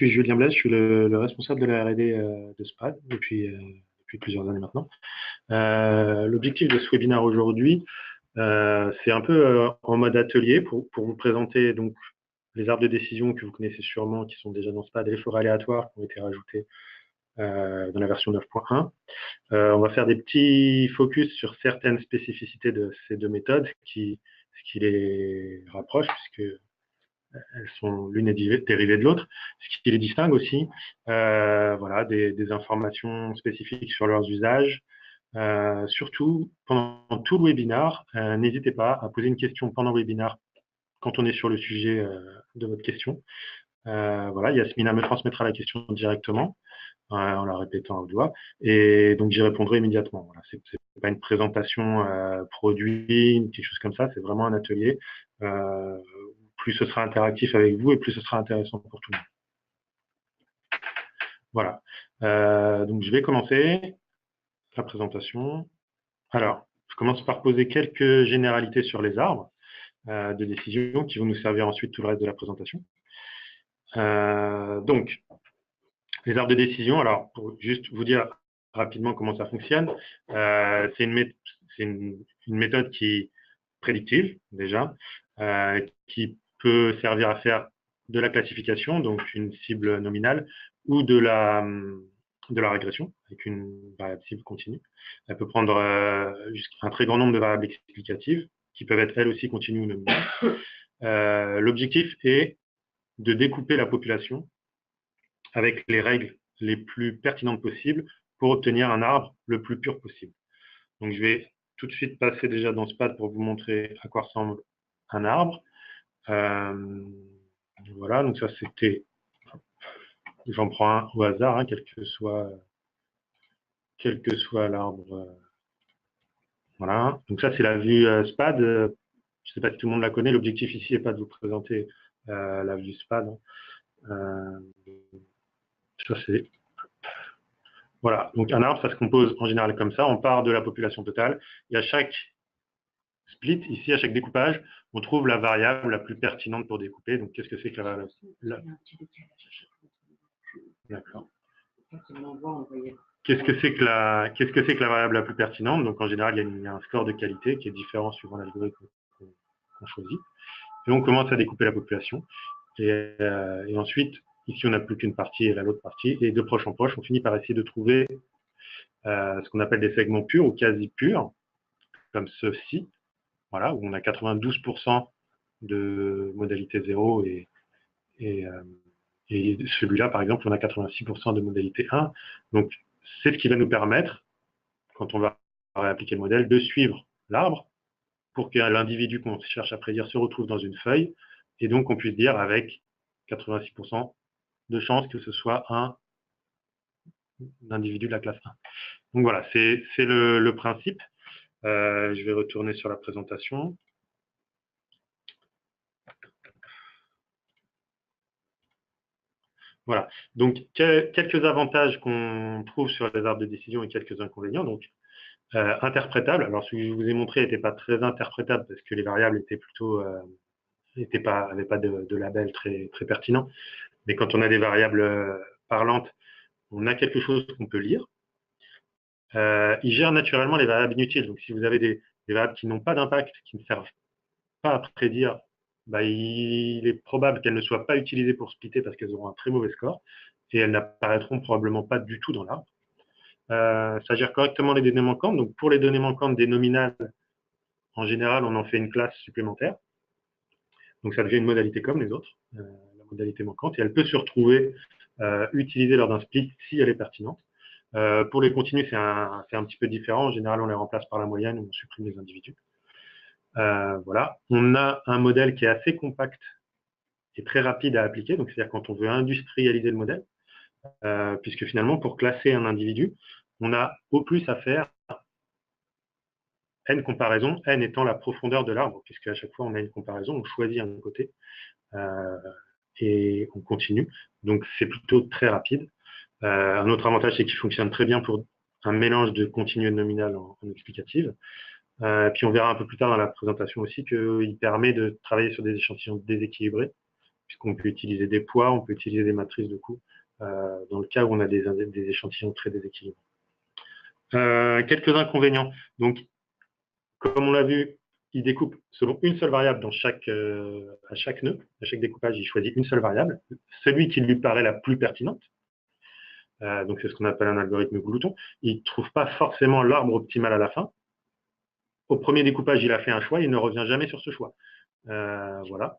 suis Julien Blaise, je suis le responsable de la R&D de SPAD depuis plusieurs années maintenant. L'objectif de ce webinaire aujourd'hui, c'est un peu en mode atelier pour vous présenter donc les arbres de décision que vous connaissez sûrement, qui sont déjà dans SPAD, et les forêts aléatoires qui ont été rajoutés dans la version 9.1. On va faire des petets focus sur certaines spécificités de ces deux méthodes, ce qui les rapproche, puisque elles sont l'une est dérivée de l'autre, ce qui les distingue aussi, voilà, des informations spécifiques sur leurs usages. Surtout, pendant tout le webinaire, n'hésitez pas à poser une question pendant le webinaire quand on est sur le sujet de votre question. Voilà, Yasmina me transmettra la question directement en la répétant à haute voix, et donc j'y répondrai immédiatement. Voilà, c'est pas une présentation produit, quelque chose comme ça, c'est vraiment un atelier. Plus ce sera interactif avec vous et plus ce sera intéressant pour tout le monde. Voilà. Donc je vais commencer la présentation. Alors, je commence par poser quelques généralités sur les arbres de décision qui vont nous servir ensuite tout le reste de la présentation. Donc, les arbres de décision, alors pour juste vous dire rapidement comment ça fonctionne, c'est une méthode qui est prédictive déjà, qui peut servir à faire de la classification, donc une cible nominale, ou de la régression, avec une variable cible continue. Elle peut prendre un très grand nombre de variables explicatives, qui peuvent être elles aussi continues ou nominales. L'objectif est de découper la population avec les règles les plus pertinentes possibles pour obtenir un arbre le plus pur possible. Donc, je vais tout de suite passer déjà dans SPAD pour vous montrer à quoi ressemble un arbre. Voilà, donc ça c'était, j'en prends un au hasard, hein, quel que soit l'arbre. Voilà, donc ça c'est la vue SPAD. Je ne sais pas si tout le monde la connaît. L'objectif ici n'est pas de vous présenter la vue SPAD. Ça c'est. Voilà, donc un arbre, ça se compose en général comme ça. On part de la population totale et à chaque split, ici, à chaque découpage, on trouve la variable la plus pertinente pour découper. Donc, qu'est-ce que c'est que la variable? D'accord. Qu'est-ce que c'est que la variable la plus pertinente? Donc, en général, il y a un score de qualité qui est différent suivant l'algorithme qu'on choisit. Et on commence à découper la population. Et ensuite, ici, on n'a plus qu'une partie et là, l'autre partie. Et de proche en proche, on finit par essayer de trouver ce qu'on appelle des segments purs ou quasi purs, comme ceci. Voilà, où on a 92% de modalité 0 et celui-là, par exemple, on a 86% de modalité 1. Donc, c'est ce qui va nous permettre, quand on va réappliquer le modèle, de suivre l'arbre pour que l'individu qu'on cherche à prédire se retrouve dans une feuille et donc on puisse dire avec 86% de chances que ce soit un individu de la classe 1. Donc voilà, c'est le principe. Je vais retourner sur la présentation. Voilà, donc quelques avantages qu'on trouve sur les arbres de décision et quelques inconvénients. Donc, interprétable, alors ce que je vous ai montré n'était pas très interprétable parce que les variables étaient plutôt, n'avaient pas de label très pertinent. Mais quand on a des variables parlantes, on a quelque chose qu'on peut lire. Il gère naturellement les variables inutiles. Donc, si vous avez des variables qui n'ont pas d'impact, qui ne servent pas à prédire, bah, il est probable qu'elles ne soient pas utilisées pour splitter parce qu'elles auront un très mauvais score et elles n'apparaîtront probablement pas du tout dans l'arbre. Ça gère correctement les données manquantes. Donc, pour les données manquantes des nominales, en général, on en fait une classe supplémentaire. Donc, ça devient une modalité comme les autres, la modalité manquante, et elle peut se retrouver utilisée lors d'un split si elle est pertinente. Pour les continus, c'est un petit peu différent. En général, on les remplace par la moyenne ou on supprime les individus. Voilà. On a un modèle qui est assez compact et très rapide à appliquer. Donc, c'est-à-dire quand on veut industrialiser le modèle, puisque finalement, pour classer un individu, on a au plus à faire n comparaison, n étant la profondeur de l'arbre, puisque à chaque fois on a une comparaison, on choisit un côté et on continue. Donc c'est plutôt très rapide. Un autre avantage, c'est qu'il fonctionne très bien pour un mélange de continu et de nominal en explicative. Puis on verra un peu plus tard dans la présentation aussi qu'il permet de travailler sur des échantillons déséquilibrés, puisqu'on peut utiliser des poids, on peut utiliser des matrices de coûts, dans le cas où on a des échantillons très déséquilibrés. Quelques inconvénients. Donc, comme on l'a vu, il découpe selon une seule variable à chaque nœud. À chaque découpage, il choisit une seule variable, celui qui lui paraît la plus pertinente. Donc, c'est ce qu'on appelle un algorithme glouton. Il ne trouve pas forcément l'arbre optimal à la fin. Au premier découpage, il a fait un choix, il ne revient jamais sur ce choix. Voilà.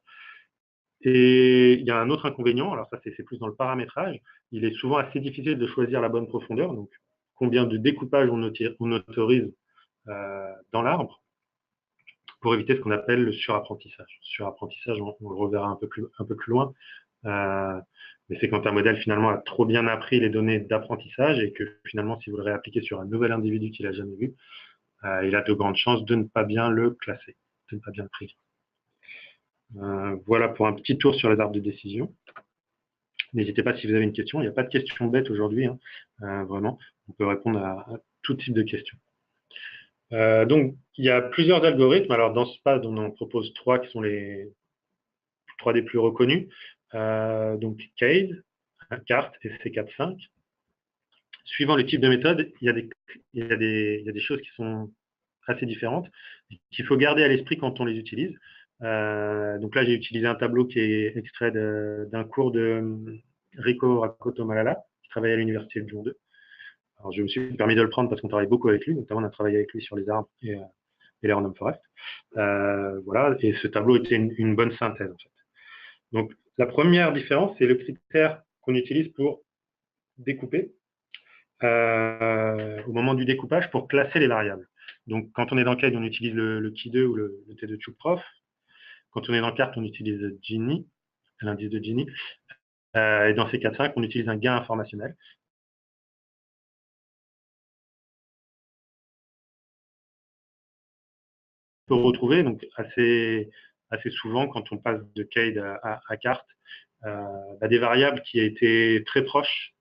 Et il y a un autre inconvénient, alors ça c'est plus dans le paramétrage, il est souvent assez difficile de choisir la bonne profondeur, donc combien de découpage on autorise dans l'arbre, pour éviter ce qu'on appelle le surapprentissage. Surapprentissage, on le reverra un peu plus loin, mais c'est quand un modèle finalement a trop bien appris les données d'apprentissage et que finalement si vous le réappliquez sur un nouvel individu qu'il n'a jamais vu, il a de grandes chances de ne pas bien le classer, de ne pas bien le prédire. Voilà pour un petit tour sur les arbres de décision. N'hésitez pas si vous avez une question. Il n'y a pas de questions bêtes aujourd'hui, hein. Vraiment. On peut répondre à tout type de questions. Donc, il y a plusieurs algorithmes. Alors, dans ce PAD, on en propose 3 qui sont les 3 des plus reconnus. Donc, CADE, CART et C4-5. Suivant le type de méthode, il y a des choses qui sont assez différentes, qu'il faut garder à l'esprit quand on les utilise. Donc là, j'ai utilisé un tableau qui est extrait d'un cours de Rico Rakoto-Malala, qui travaille à l'université de Lyon 2. Alors, je me suis permis de le prendre parce qu'on travaille beaucoup avec lui, notamment on a travaillé avec lui sur les arbres et les random forest. Voilà, et ce tableau était une bonne synthèse, en fait. Donc, la première différence, c'est le critère qu'on utilise pour découper au moment du découpage pour classer les variables. Donc, quand on est dans CADE, on utilise le Ki2 ou le T2 Chuprov. Quand on est dans CART, on utilise Gini, l'indice de Gini. Et dans C4-5, on utilise un gain informationnel. On peut retrouver donc assez souvent, quand on passe de CADE à CART, des variables qui étaient très proches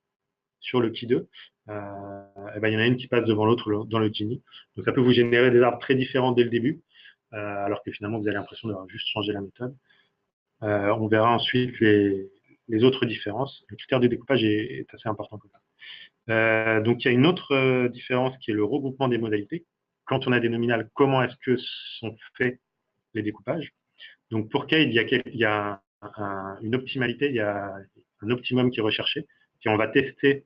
sur le Ki2. Il y en a une qui passe devant l'autre dans le Gini. Donc, ça peut vous générer des arbres très différents dès le début, alors que finalement, vous avez l'impression d'avoir juste changé la méthode. On verra ensuite les autres différences. Le critère de découpage est assez important. Donc, il y a une autre différence qui est le regroupement des modalités. Quand on a des nominales, comment est-ce que sont faits les découpages? Donc, pour CADE, il y a une optimalité, il y a un optimum qui est recherché, et on va tester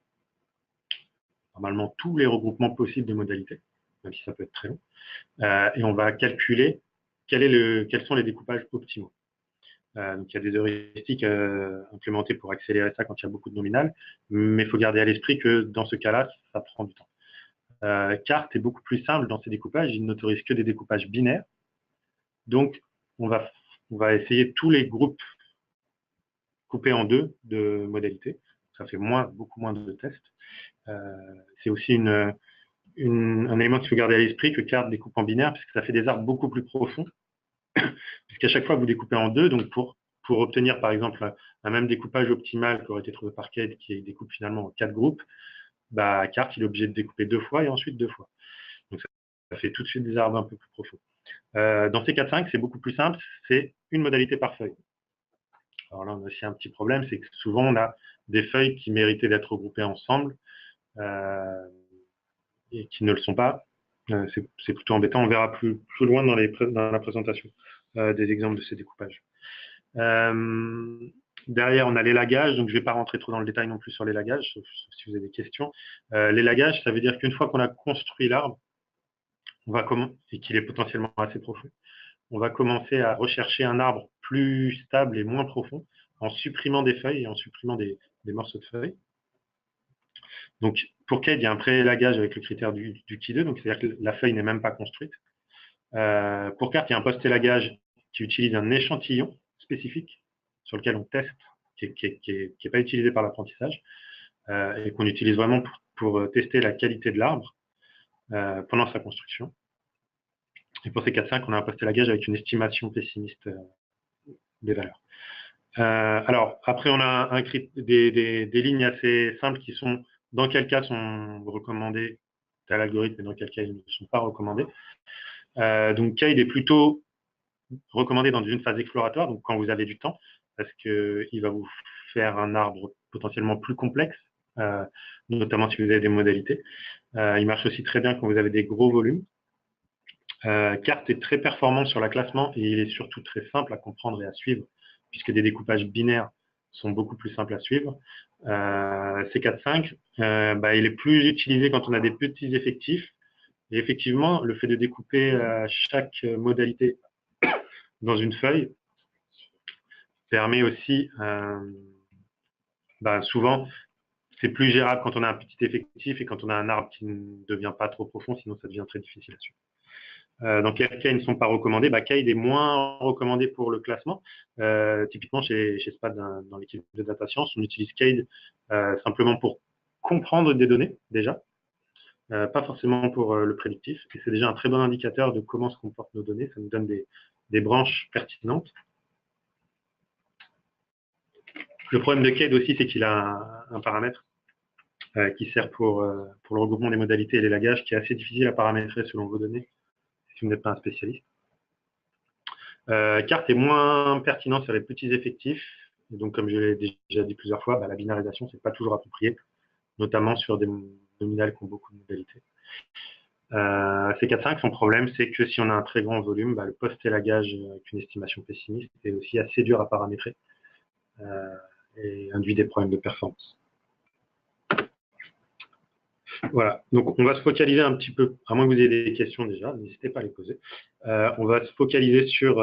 normalement tous les regroupements possibles de modalités, même si ça peut être très long, et on va calculer quels sont les découpages optimaux. Donc, il y a des heuristiques implémentées pour accélérer ça quand il y a beaucoup de nominales, mais il faut garder à l'esprit que dans ce cas-là, ça prend du temps. CART est beaucoup plus simple dans ses découpages, il n'autorise que des découpages binaires. Donc, on va essayer tous les groupes coupés en 2 de modalités. Ça fait beaucoup moins de tests. C'est aussi un élément qu'il faut garder à l'esprit que CART découpe en binaire, parce que ça fait des arbres beaucoup plus profonds, puisqu'à chaque fois, vous découpez en 2. Donc, pour obtenir, par exemple, un même découpage optimal qui aurait été trouvé par CADE, qui découpe finalement en 4 groupes, CART, il est obligé de découper 2 fois et ensuite 2 fois. Donc, ça fait tout de suite des arbres un peu plus profonds. Dans C4-5, c'est beaucoup plus simple, c'est une modalité par feuille. Alors là, on a aussi un petit problème, c'est que souvent, on a des feuilles qui méritaient d'être regroupées ensemble et qui ne le sont pas. C'est plutôt embêtant. On verra plus loin dans la présentation des exemples de ces découpages. Derrière, on a l'élagage, donc je ne vais pas rentrer trop dans le détail non plus sur l'élagage, sauf si vous avez des questions. L'élagage, ça veut dire qu'une fois qu'on a construit l'arbre, et qu'il est potentiellement assez profond, on va commencer à rechercher un arbre plus stable et moins profond en supprimant des feuilles et en supprimant des morceaux de feuilles. Donc, pour CADE, il y a un pré-élagage avec le critère du Ki2, donc c'est-à-dire que la feuille n'est même pas construite. Pour CART, il y a un post-élagage qui utilise un échantillon spécifique sur lequel on teste, qui n'est pas utilisé par l'apprentissage, et qu'on utilise vraiment pour tester la qualité de l'arbre pendant sa construction. Et pour ces 4-5, on a un post-élagage avec une estimation pessimiste des valeurs. Alors, après, on a des lignes assez simples qui sont dans quel cas sont recommandées à l'algorithme et dans quel cas ils ne sont pas recommandés. Donc, CADE est plutôt recommandé dans une phase exploratoire, donc quand vous avez du temps. parce qu'il va vous faire un arbre potentiellement plus complexe, notamment si vous avez des modalités. Il marche aussi très bien quand vous avez des gros volumes. Carte est très performant sur l'acclassement et il est surtout très simple à comprendre et à suivre, puisque des découpages binaires sont beaucoup plus simples à suivre. C4-5, il est plus utilisé quand on a des petits effectifs. Et effectivement, le fait de découper chaque modalité dans une feuille permet aussi, souvent, c'est plus gérable quand on a un petit effectif et quand on a un arbre qui ne devient pas trop profond, sinon ça devient très difficile à suivre. Donc, quels ne sont pas recommandés? Cade est moins recommandé pour le classement. Typiquement, chez SPAD, dans l'équipe de data science, on utilise Cade simplement pour comprendre des données, déjà, pas forcément pour le prédictif. Et c'est déjà un très bon indicateur de comment se comportent nos données. Ça nous donne des branches pertinentes. Le problème de Cade aussi, c'est qu'il a un paramètre qui sert pour le regroupement des modalités et l'élagage, qui est assez difficile à paramétrer selon vos données, si vous n'êtes pas un spécialiste. Carte est moins pertinent sur les petits effectifs. Et donc, comme je l'ai déjà dit plusieurs fois, la binarisation, c'est pas toujours approprié, notamment sur des nominales qui ont beaucoup de modalités. C4-5, son problème, c'est que si on a un très grand volume, le post-élagage avec une estimation pessimiste est aussi assez dur à paramétrer et induit des problèmes de performance. Voilà, donc on va se focaliser un petit peu, à moins que vous ayez des questions déjà, n'hésitez pas à les poser. On va se focaliser sur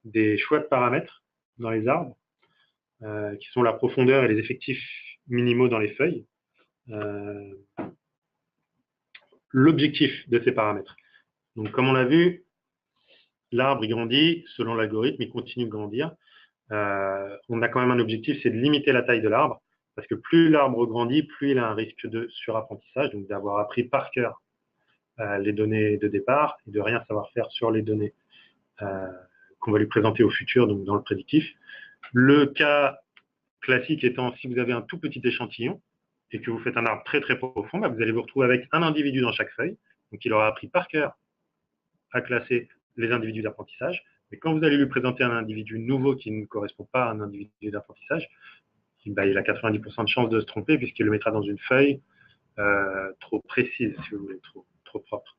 des choix de paramètres dans les arbres, qui sont la profondeur et les effectifs minimaux dans les feuilles. L'objectif de ces paramètres. Donc, comme on l'a vu, l'arbre, il grandit selon l'algorithme, il continue de grandir. On a quand même un objectif, c'est de limiter la taille de l'arbre, parce que plus l'arbre grandit, plus il a un risque de surapprentissage, donc d'avoir appris par cœur les données de départ et de rien savoir faire sur les données qu'on va lui présenter au futur, donc dans le prédictif. Le cas classique étant, si vous avez un tout petit échantillon et que vous faites un arbre très très profond, vous allez vous retrouver avec un individu dans chaque feuille, donc il aura appris par cœur à classer les individus d'apprentissage. Mais quand vous allez lui présenter un individu nouveau qui ne correspond pas à un individu d'apprentissage, il a 90% de chances de se tromper puisqu'il le mettra dans une feuille trop précise, si vous voulez, trop propre.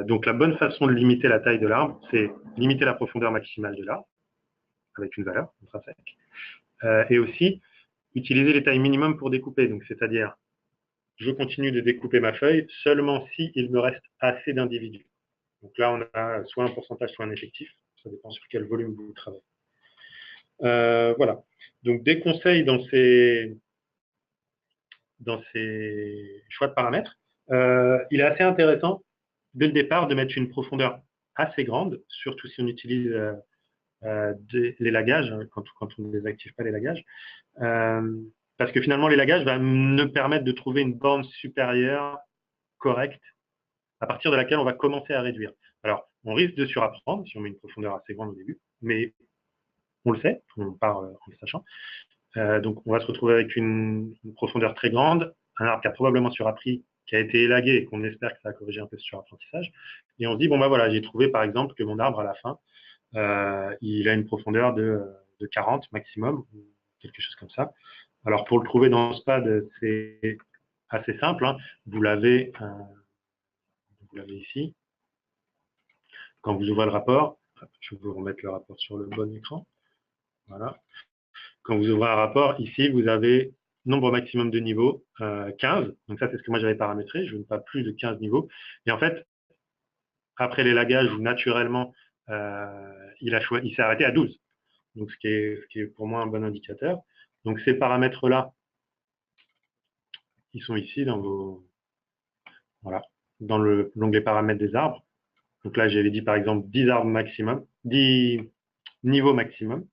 Donc la bonne façon de limiter la taille de l'arbre, c'est limiter la profondeur maximale de l'arbre, avec une valeur intrinsèque, et aussi utiliser les tailles minimum pour découper. Donc c'est-à-dire, je continue de découper ma feuille seulement si il me reste assez d'individus. Donc là, on a soit un pourcentage, soit un effectif. Ça dépend sur quel volume vous travaillez. Voilà. Donc, des conseils dans ces choix de paramètres. Il est assez intéressant, dès le départ, de mettre une profondeur assez grande, surtout si on utilise les lagages, quand on ne désactive pas les lagages. Parce que finalement, les lagages vont nous permettre de trouver une borne supérieure correcte à partir de laquelle on va commencer à réduire. Alors, on risque de surapprendre si on met une profondeur assez grande au début, mais on le sait, on part en le sachant. Donc, on va se retrouver avec une profondeur très grande, un arbre qui a probablement surappris, qui a été élagué et qu'on espère que ça a corrigé un peu ce surapprentissage. Et on se dit, voilà, j'ai trouvé par exemple que mon arbre à la fin, il a une profondeur de 40 maximum, ou quelque chose comme ça. Alors, pour le trouver dans SPAD, c'est assez simple. Hein. Vous l'avez ici. Quand vous ouvrez le rapport, je vais vous remettre le rapport sur le bon écran. Voilà. Quand vous ouvrez un rapport, ici, vous avez nombre maximum de niveaux, 15. Donc ça, c'est ce que moi j'avais paramétré. Je veux pas plus de 15 niveaux. Et en fait, après l'élagage, naturellement, il s'est arrêté à 12. Donc ce qui est pour moi un bon indicateur. Donc ces paramètres-là, ils sont ici dans dans l'onglet paramètres des arbres. Donc là, j'avais dit par exemple 10 arbres maximum, 10 niveaux maximum.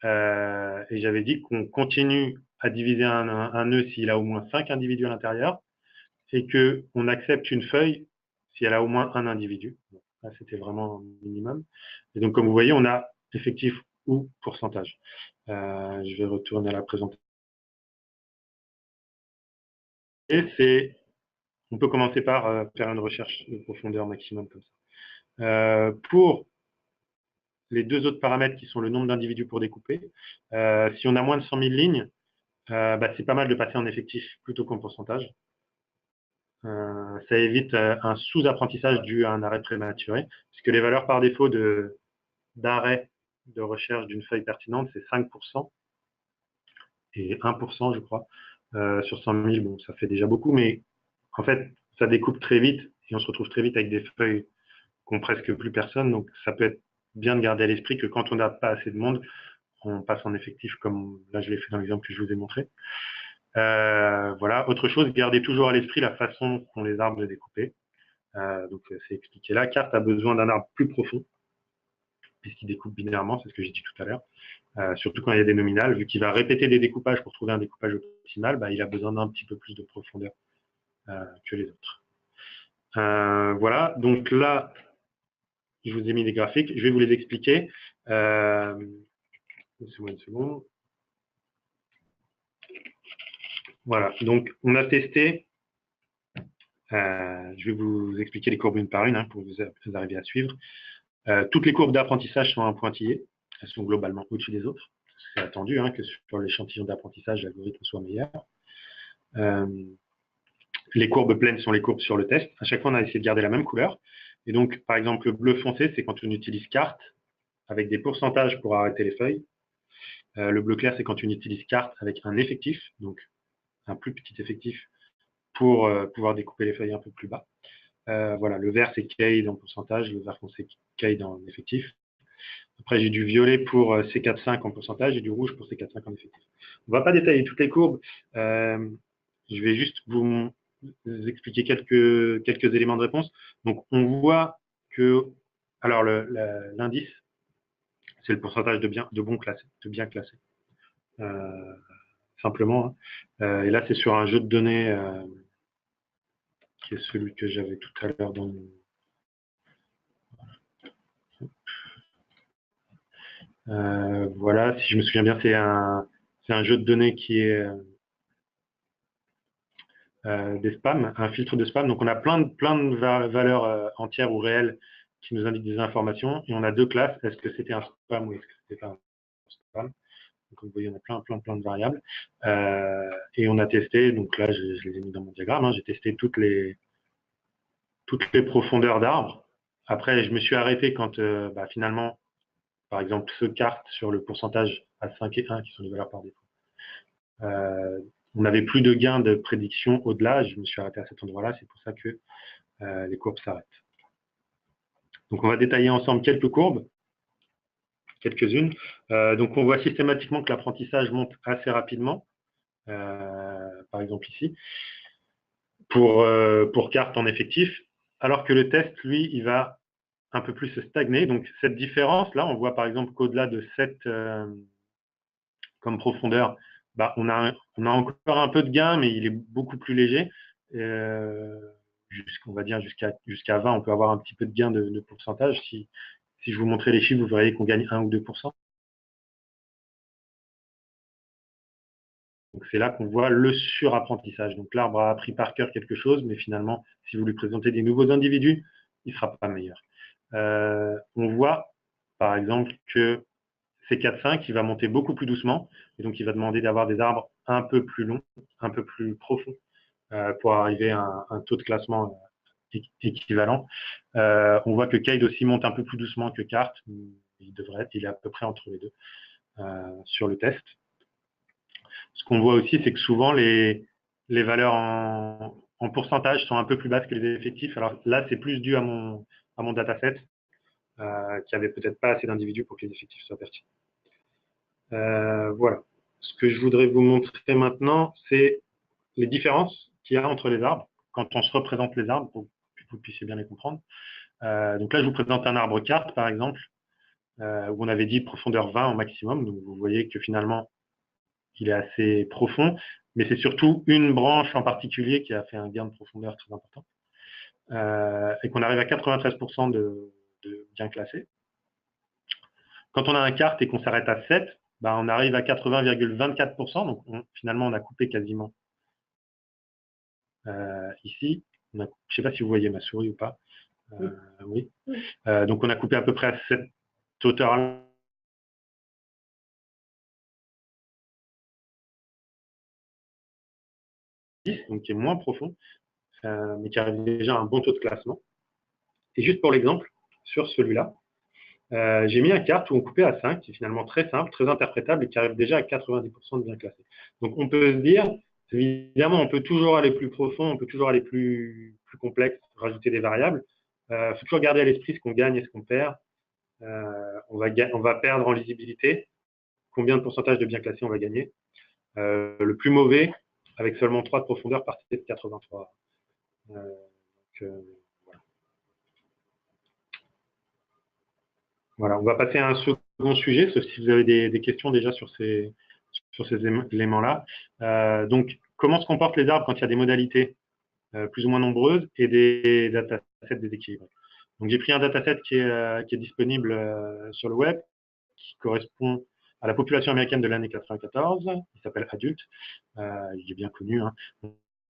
Et j'avais dit qu'on continue à diviser un nœud s'il a au moins 5 individus à l'intérieur et qu'on accepte une feuille si elle a au moins un individu. Là, c'était vraiment un minimum. Et donc, comme vous voyez, on a effectif ou pourcentage. Je vais retourner à la présentation. Et on peut commencer par faire une recherche de profondeur maximum comme ça. Pour les deux autres paramètres qui sont le nombre d'individus pour découper. Si on a moins de 100 000 lignes, c'est pas mal de passer en effectif plutôt qu'en pourcentage. Ça évite un sous-apprentissage dû à un arrêt prématuré, puisque les valeurs par défaut d'arrêt de recherche d'une feuille pertinente, c'est 5% et 1%, je crois, sur 100 000. Bon, ça fait déjà beaucoup, mais en fait, ça découpe très vite et on se retrouve très vite avec des feuilles qu'ont presque plus personne. Donc, ça peut être bien de garder à l'esprit que quand on n'a pas assez de monde, on passe en effectif, comme là, je l'ai fait dans l'exemple que je vous ai montré. Voilà. Autre chose, gardez toujours à l'esprit la façon qu'ont les arbres de découper. Donc, c'est expliqué là. Carte a besoin d'un arbre plus profond, puisqu'il découpe binairement, c'est ce que j'ai dit tout à l'heure. Surtout quand il y a des nominales, vu qu'il va répéter des découpages pour trouver un découpage optimal, il a besoin d'un petit peu plus de profondeur que les autres. Voilà, donc là, je vous ai mis des graphiques, je vais vous les expliquer. Laissez-moi une seconde. Voilà, donc on a testé, je vais vous expliquer les courbes une par une pour que vous arriviez à suivre. Toutes les courbes d'apprentissage sont un pointillé, elles sont globalement au-dessus des autres. C'est attendu que sur l'échantillon d'apprentissage, l'algorithme soit meilleur. Les courbes pleines sont les courbes sur le test. À chaque fois, on a essayé de garder la même couleur. Et donc, par exemple, le bleu foncé, c'est quand on utilise carte avec des pourcentages pour arrêter les feuilles. Le bleu clair, c'est quand on utilise carte avec un effectif, donc un plus petit effectif pour pouvoir découper les feuilles un peu plus bas. Voilà, le vert, c'est Cade en pourcentage, le vert foncé, Cade en effectif. Après, j'ai du violet pour C4-5 en pourcentage et du rouge pour C4-5 en effectif. On ne va pas détailler toutes les courbes. Je vais juste vous expliquer quelques éléments de réponse. Donc, on voit que, alors, l'indice, c'est le pourcentage de bien classés. Simplement. Et là, c'est sur un jeu de données qui est celui que j'avais tout à l'heure dans mon... voilà, si je me souviens bien, c'est un jeu de données qui est des spams, un filtre de spam. Donc, on a plein de valeurs entières ou réelles qui nous indiquent des informations. Et on a deux classes. Est-ce que c'était un spam ou est-ce que c'était pas un spam? Donc, comme vous voyez, on a plein de variables. Et on a testé, donc là, je les ai mis dans mon diagramme, j'ai testé toutes les profondeurs d'arbres. Après, je me suis arrêté quand finalement, par exemple, ce carte sur le pourcentage à 5 et 1, qui sont les valeurs par défaut, on n'avait plus de gain de prédiction au-delà. Je me suis arrêté à cet endroit-là. C'est pour ça que les courbes s'arrêtent. Donc, on va détailler ensemble quelques courbes, quelques-unes. Donc, on voit systématiquement que l'apprentissage monte assez rapidement. Par exemple ici, pour carte en effectif, alors que le test, lui, il va un peu plus se stagner. Donc, cette différence-là, on voit par exemple qu'au-delà de 7 comme profondeur, on a encore un peu de gain, mais il est beaucoup plus léger. On va dire jusqu'à 20, on peut avoir un petit peu de gain de pourcentage. Si je vous montrais les chiffres, vous verriez qu'on gagne 1 ou 2%. Donc, c'est là qu'on voit le surapprentissage. Donc, l'arbre a appris par cœur quelque chose, mais finalement, si vous lui présentez des nouveaux individus, il ne sera pas meilleur. On voit, par exemple, que C4-5, il va monter beaucoup plus doucement, et donc il va demander d'avoir des arbres un peu plus longs, un peu plus profonds, pour arriver à un taux de classement équivalent. On voit que Cade aussi monte un peu plus doucement que Carte. Il est à peu près entre les deux sur le test. Ce qu'on voit aussi, c'est que souvent les valeurs en pourcentage sont un peu plus basses que les effectifs. Alors là, c'est plus dû à mon dataset, qui avait peut-être pas assez d'individus pour que les effectifs soient pertinents. Voilà. Ce que je voudrais vous montrer maintenant, c'est les différences qu'il y a entre les arbres quand on se représente les arbres pour que vous puissiez bien les comprendre. Donc là, je vous présente un arbre carte, par exemple, où on avait dit profondeur 20 au maximum. Donc vous voyez que finalement, il est assez profond, mais c'est surtout une branche en particulier qui a fait un gain de profondeur très important. Et qu'on arrive à 93% de bien classé. Quand on a un carte et qu'on s'arrête à 7, on arrive à 80,24%. Donc finalement, on a coupé quasiment ici. Je ne sais pas si vous voyez ma souris ou pas. Oui. Donc on a coupé à peu près à hauteur-là, donc qui est moins profond, mais qui a déjà un bon taux de classement. Et juste pour l'exemple, sur celui-là, j'ai mis un carte où on coupait à 5, qui est finalement très simple, très interprétable et qui arrive déjà à 90% de bien classé. Donc on peut se dire, évidemment, on peut toujours aller plus profond, on peut toujours aller plus complexe, rajouter des variables. Il faut toujours garder à l'esprit ce qu'on gagne et ce qu'on perd. On va perdre en lisibilité. Combien de pourcentage de bien classé on va gagner? Le plus mauvais, avec seulement 3 de profondeur, partait de 83. Voilà, on va passer à un second sujet, sauf si vous avez des questions déjà sur ces éléments-là. Donc, comment se comportent les arbres quand il y a des modalités plus ou moins nombreuses et des datasets déséquilibrés? Donc, j'ai pris un dataset qui est disponible sur le web, qui correspond à la population américaine de l'année 94. Il s'appelle Adulte. Il est bien connu. Hein.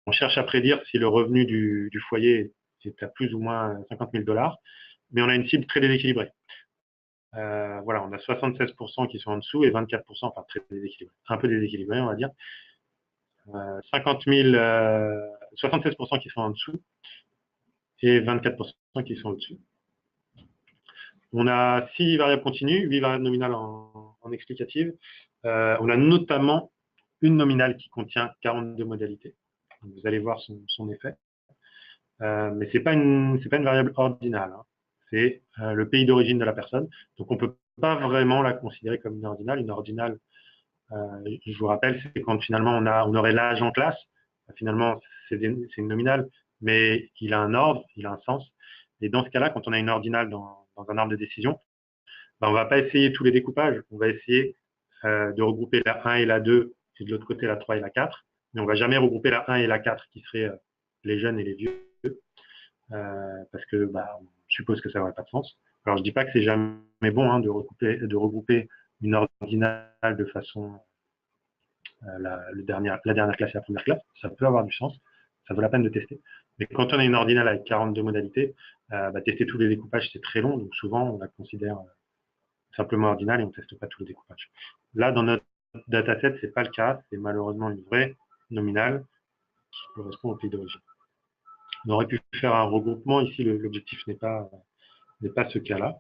On cherche à prédire si le revenu du foyer est à plus ou moins 50 000 $, mais on a une cible très déséquilibrée. Voilà, on a 76% qui sont en dessous et 24%, enfin très déséquilibré, un peu déséquilibré, on va dire. 76% qui sont en dessous et 24% qui sont au-dessus. On a 6 variables continues, 8 variables nominales en explicative. On a notamment une nominale qui contient 42 modalités. Donc, vous allez voir son effet. Mais ce n'est pas une variable ordinale. Hein. C'est le pays d'origine de la personne. Donc, on ne peut pas vraiment la considérer comme une ordinale. Une ordinale, je vous rappelle, c'est quand finalement on aurait l'âge en classe. Finalement, c'est une nominale, mais il a un ordre, il a un sens. Et dans ce cas-là, quand on a une ordinale dans un arbre de décision, ben, on ne va pas essayer tous les découpages. On va essayer de regrouper la 1 et la 2, et de l'autre côté la 3 et la 4. Mais on ne va jamais regrouper la 1 et la 4, qui seraient les jeunes et les vieux. Parce que on suppose que ça n'aurait pas de sens. Alors, je ne dis pas que c'est jamais bon hein, de regrouper une ordinale de façon la dernière classe et la première classe. Ça peut avoir du sens. Ça vaut la peine de tester. Mais quand on a une ordinale avec 42 modalités, tester tous les découpages, c'est très long. Donc, souvent, on la considère simplement ordinale et on ne teste pas tous les découpages. Là, dans notre dataset, ce n'est pas le cas. C'est malheureusement une vraie nominale qui correspond au pays d'origine. On aurait pu faire un regroupement. Ici, l'objectif n'est pas ce cas-là.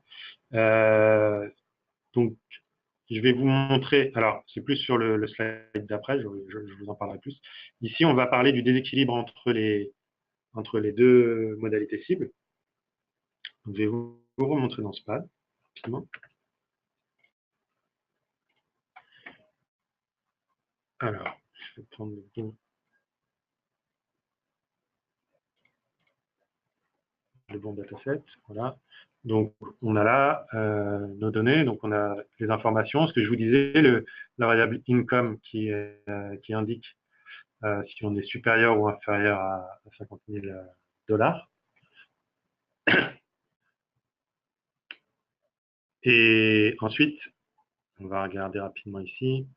Donc, je vais vous montrer, alors c'est plus sur le slide d'après, je vous en parlerai plus. Ici, on va parler du déséquilibre entre les deux modalités cibles. Donc, je vais vous remontrer dans ce pad, rapidement. Alors, je vais prendre le bon dataset, voilà. Donc, on a là nos données, donc on a les informations. Ce que je vous disais, la variable income qui indique si on est supérieur ou inférieur à 50 000 $. Et ensuite, on va regarder rapidement ici.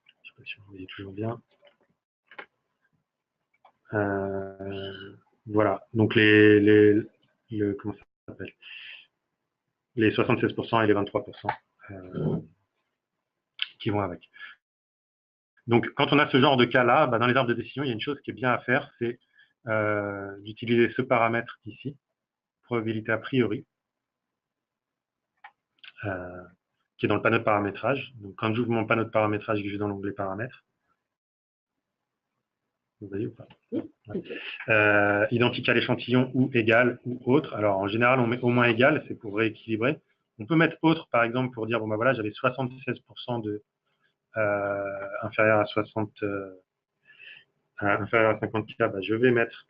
Je ne sais pas si vous voyez toujours bien. Voilà, donc comment ça s'appelle, les 76% et les 23% qui vont avec. Donc, quand on a ce genre de cas-là, dans les arbres de décision, il y a une chose qui est bien à faire, c'est d'utiliser ce paramètre ici, probabilité a priori, qui est dans le panneau de paramétrage. Donc, quand j'ouvre mon panneau de paramétrage et que je vais dans l'onglet paramètres, vous voyez ou pas? Identique à l'échantillon ou égal ou autre. Alors, en général, on met au moins égal, c'est pour rééquilibrer. On peut mettre autre, par exemple, pour dire, bon, voilà, j'avais 76% inférieur à 60, inférieur à 50K, je vais mettre,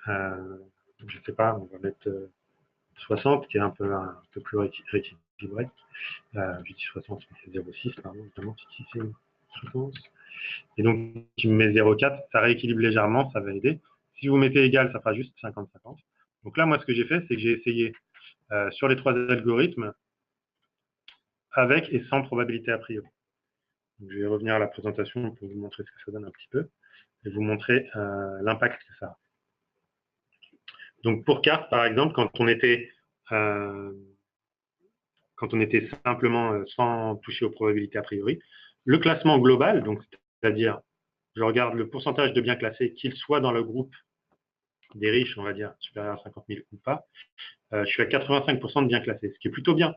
je ne sais pas, on va mettre 60, qui est un peu plus rééquilibré. Je dis 60, c'est 0,6, pardon, évidemment, si c'est 60. Et donc, si vous mettez 0,4, ça rééquilibre légèrement, ça va aider. Si vous mettez égal, ça fera juste 50-50. Donc là, moi, ce que j'ai fait, c'est que j'ai essayé sur les 3 algorithmes avec et sans probabilité a priori. Donc, je vais revenir à la présentation pour vous montrer ce que ça donne un petit peu et vous montrer l'impact que ça a. Donc, pour carte, par exemple, quand on était quand on était simplement sans toucher aux probabilités a priori. Le classement global, donc c'est-à-dire je regarde le pourcentage de bien classés, qu'ils soient dans le groupe des riches, on va dire, supérieur à 50 000 ou pas, je suis à 85% de bien classés, ce qui est plutôt bien.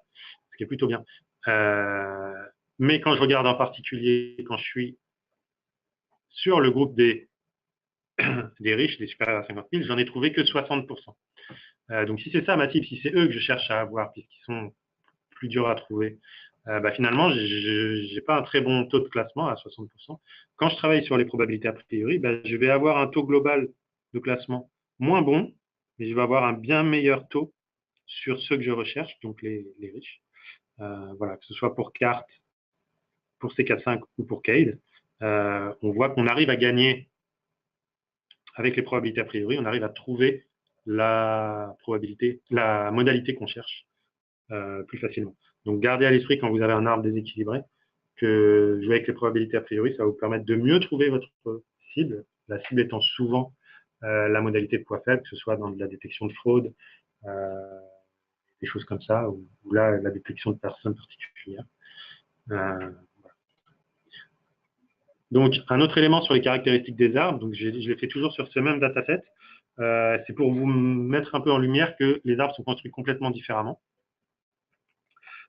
Ce qui est plutôt bien. Mais quand je regarde en particulier, quand je suis sur le groupe des riches, des supérieurs à 50 000, j'en ai trouvé que 60%. Donc si c'est ça ma cible, si c'est eux que je cherche à avoir, puisqu'ils sont plus durs à trouver, finalement, je n'ai pas un très bon taux de classement à 60%. Quand je travaille sur les probabilités a priori, je vais avoir un taux global de classement moins bon, mais je vais avoir un bien meilleur taux sur ceux que je recherche, donc les riches. Voilà, que ce soit pour Carte, pour C45 ou pour Cade. On voit qu'on arrive à gagner avec les probabilités a priori, on arrive à trouver la probabilité, la modalité qu'on cherche plus facilement. Donc, gardez à l'esprit quand vous avez un arbre déséquilibré que jouer avec les probabilités a priori, ça va vous permettre de mieux trouver votre cible. La cible étant souvent la modalité de poids faible, que ce soit dans de la détection de fraude, des choses comme ça, ou là, la détection de personnes particulières. Donc, un autre élément sur les caractéristiques des arbres, donc je l'ai fait toujours sur ce même dataset, c'est pour vous mettre un peu en lumière que les arbres sont construits complètement différemment.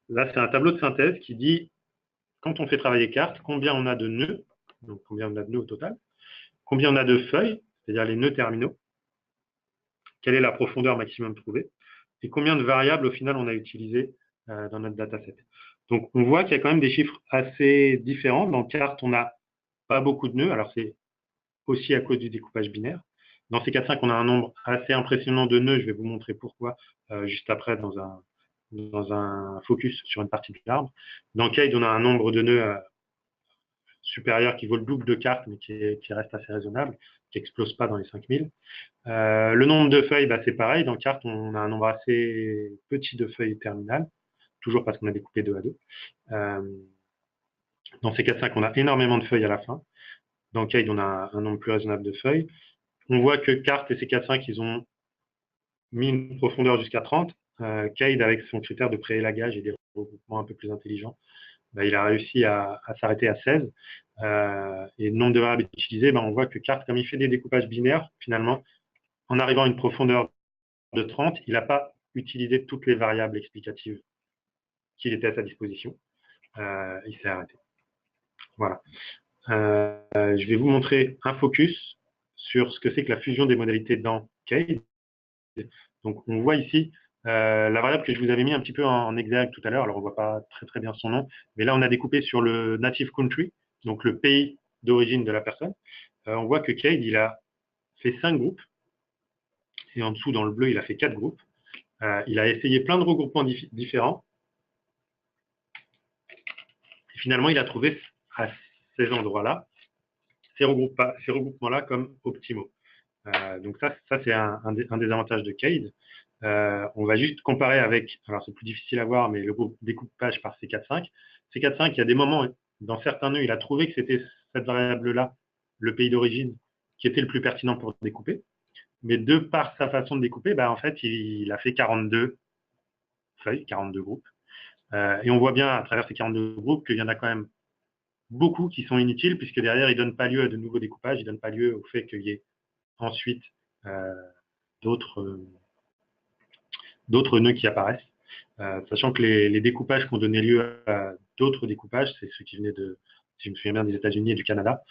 Là, c'est un tableau de synthèse qui dit, quand on fait travailler carte, combien on a de nœuds, donc combien on a de nœuds au total, combien on a de feuilles, c'est-à-dire les nœuds terminaux, quelle est la profondeur maximum trouvée, et combien de variables au final on a utilisées dans notre dataset. Donc, on voit qu'il y a quand même des chiffres assez différents. Dans carte, on n'a pas beaucoup de nœuds, alors c'est aussi à cause du découpage binaire. Dans C4.5, on a un nombre assez impressionnant de nœuds, je vais vous montrer pourquoi juste après dans un focus sur une partie de l'arbre. Dans Cade, on a un nombre de nœuds supérieur qui vaut le double de Carte, mais qui reste assez raisonnable, qui n'explose pas dans les 5000. Le nombre de feuilles, c'est pareil. Dans Carte, on a un nombre assez petit de feuilles terminales, toujours parce qu'on a découpé 2 à 2. Dans C4.5, on a énormément de feuilles à la fin. Dans Cade, on a un nombre plus raisonnable de feuilles. On voit que Carte et C4.5, ils ont mis une profondeur jusqu'à 30. Cade, avec son critère de pré-élagage et des regroupements un peu plus intelligents, il a réussi à s'arrêter à 16. Et le nombre de variables utilisées, on voit que Carte, comme il fait des découpages binaires, finalement, en arrivant à une profondeur de 30, il n'a pas utilisé toutes les variables explicatives qu'il était à sa disposition. Il s'est arrêté. Voilà. Je vais vous montrer un focus sur ce que c'est que la fusion des modalités dans Cade. Donc, on voit ici la variable que je vous avais mis un petit peu en exergue tout à l'heure. Alors, on ne voit pas très, très bien son nom. Mais là, on a découpé sur le native country, donc le pays d'origine de la personne. On voit que Cade, il a fait 5 groupes. Et en dessous, dans le bleu, il a fait 4 groupes. Il a essayé plein de regroupements différents. Et finalement, il a trouvé à ces endroits-là, ces regroupements-là comme optimaux. Donc ça c'est un des avantages de Cade. On va juste comparer avec, alors c'est plus difficile à voir, mais le découpage par C4.5. C4.5, il y a des moments, dans certains nœuds, il a trouvé que c'était cette variable-là, le pays d'origine, qui était le plus pertinent pour découper. Mais de par sa façon de découper, en fait, il a fait 42 feuilles, 42 groupes. Et on voit bien à travers ces 42 groupes qu'il y en a quand même beaucoup qui sont inutiles, puisque derrière, ils ne donnent pas lieu à de nouveaux découpages, ils ne donnent pas lieu au fait qu'il y ait ensuite d'autres nœuds qui apparaissent. Sachant que les découpages qui ont donné lieu à d'autres découpages, c'est ceux qui venaient si je me souviens bien, des États-Unis et du Canada,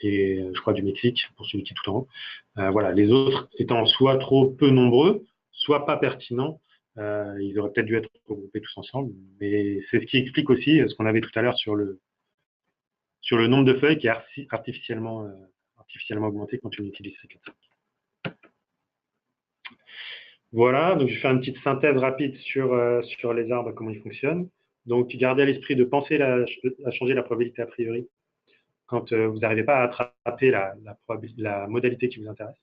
et je crois du Mexique, pour celui qui est tout en haut. Voilà, les autres étant soit trop peu nombreux, soit pas pertinents, ils auraient peut-être dû être regroupés tous ensemble, mais c'est ce qui explique aussi ce qu'on avait tout à l'heure sur le nombre de feuilles qui est artificiellement augmenté quand on utilise ces 4. Voilà, donc je vais faire une petite synthèse rapide sur les arbres, comment ils fonctionnent. Donc, gardez à l'esprit de penser à changer la probabilité a priori quand vous n'arrivez pas à attraper la modalité qui vous intéresse,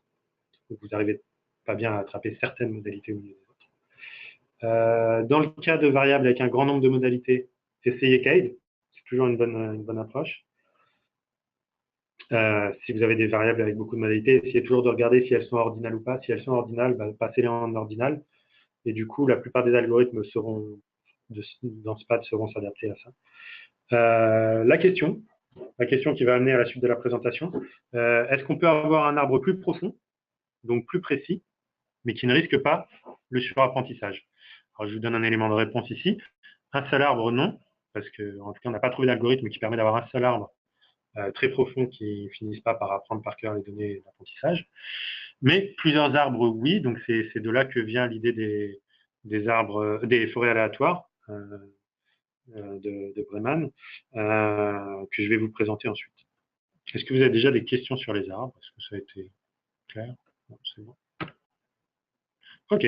ou vous n'arrivez pas bien à attraper certaines modalités au milieu des autres. Dans le cas de variables avec un grand nombre de modalités, essayez Cade, c'est toujours une bonne approche. Si vous avez des variables avec beaucoup de modalités, essayez toujours de regarder si elles sont ordinales ou pas. Si elles sont ordinales, passez-les en ordinal. Et du coup, la plupart des algorithmes dans SPAD seront s'adapter à ça. La question qui va amener à la suite de la présentation, est-ce qu'on peut avoir un arbre plus profond, donc plus précis, mais qui ne risque pas le surapprentissage? Alors, je vous donne un élément de réponse ici. Un seul arbre, non, parce qu'en tout cas, on n'a pas trouvé d'algorithme qui permet d'avoir un seul arbre très profond qui ne finisse pas par apprendre par cœur les données d'apprentissage. Mais plusieurs arbres, oui, donc c'est de là que vient l'idée des forêts aléatoires de Breman, que je vais vous présenter ensuite. Est-ce que vous avez déjà des questions sur les arbres? Est-ce que ça a été clair? Non, c'est bon. Ok,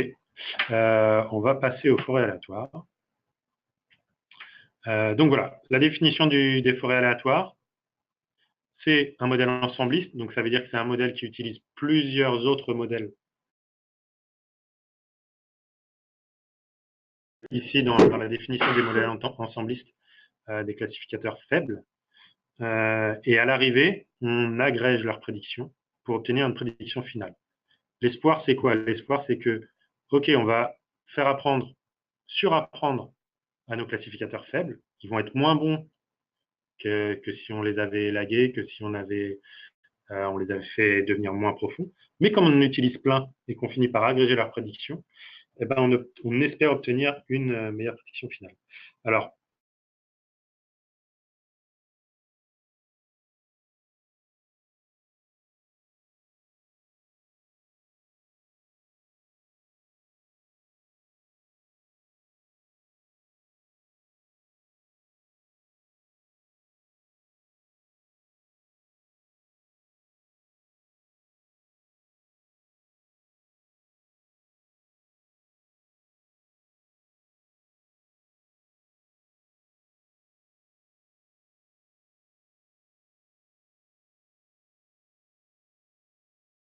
on va passer aux forêts aléatoires. Donc voilà, la définition des forêts aléatoires, c'est un modèle ensembliste, donc ça veut dire que c'est un modèle qui utilise plusieurs autres modèles. Ici, dans la définition des modèles ensemblistes, des classificateurs faibles. Et à l'arrivée, on agrège leurs prédictions pour obtenir une prédiction finale. L'espoir, c'est quoi? L'espoir, c'est que, OK, on va faire surapprendre à nos classificateurs faibles, qui vont être moins bons que si on les avait élagués, que si on les avait fait devenir moins profonds. Mais comme on en utilise plein et qu'on finit par agréger leurs prédictions, eh ben on espère obtenir une meilleure prédiction finale. Alors,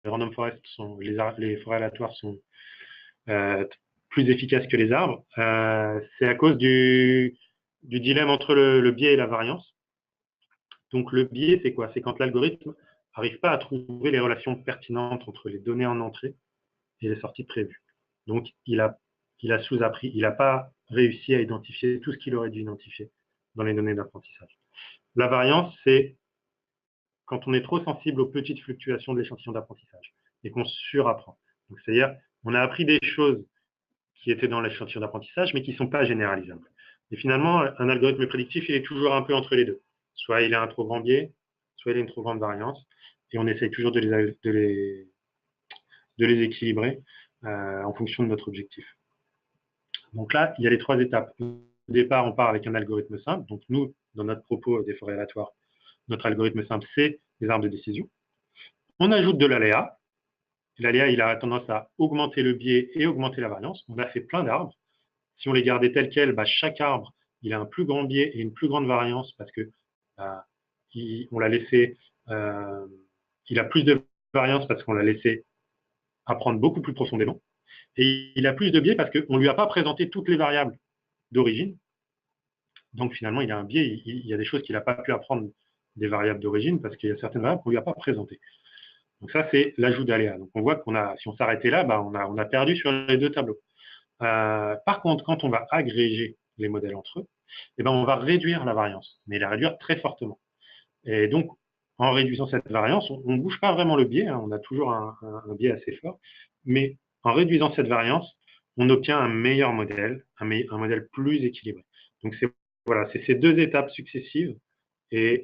les random forests les forêts aléatoires sont plus efficaces que les arbres. C'est à cause du dilemme entre le biais et la variance. Donc le biais, c'est quoi? C'est quand l'algorithme n'arrive pas à trouver les relations pertinentes entre les données en entrée et les sorties prévues. Donc il a sous-appris, il n'a pas réussi à identifier tout ce qu'il aurait dû identifier dans les données d'apprentissage. La variance, c'est quand on est trop sensible aux petites fluctuations de l'échantillon d'apprentissage et qu'on surapprend. C'est-à-dire, on a appris des choses qui étaient dans l'échantillon d'apprentissage, mais qui ne sont pas généralisables. Et finalement, un algorithme prédictif, il est toujours un peu entre les deux. Soit il a un trop grand biais, soit il a une trop grande variance, et on essaye toujours de les équilibrer en fonction de notre objectif. Donc là, il y a les trois étapes. Au départ, on part avec un algorithme simple. Donc nous, dans notre propos des forêts aléatoires, notre algorithme simple, c'est les arbres de décision. On ajoute de l'aléa. L'aléa, il a tendance à augmenter le biais et augmenter la variance. On a fait plein d'arbres. Si on les gardait tels quels, chaque arbre, il a un plus grand biais et une plus grande variance parce que on l'a laissé, il a plus de variance parce qu'on l'a laissé apprendre beaucoup plus profondément. Et il a plus de biais parce qu'on ne lui a pas présenté toutes les variables d'origine. Donc finalement, il a un biais, il y a des choses qu'il n'a pas pu apprendre des variables d'origine parce qu'il y a certaines variables qu'on ne lui a pas présentées. Donc ça, c'est l'ajout d'aléas. Donc on voit si on s'arrêtait là, on a perdu sur les deux tableaux. Par contre, quand on va agréger les modèles entre eux, on va réduire la variance, mais la réduire très fortement. Et donc, en réduisant cette variance, on ne bouge pas vraiment le biais, on a toujours un biais assez fort, mais en réduisant cette variance, on obtient un meilleur modèle, un modèle plus équilibré. Donc, c'est ces deux étapes successives et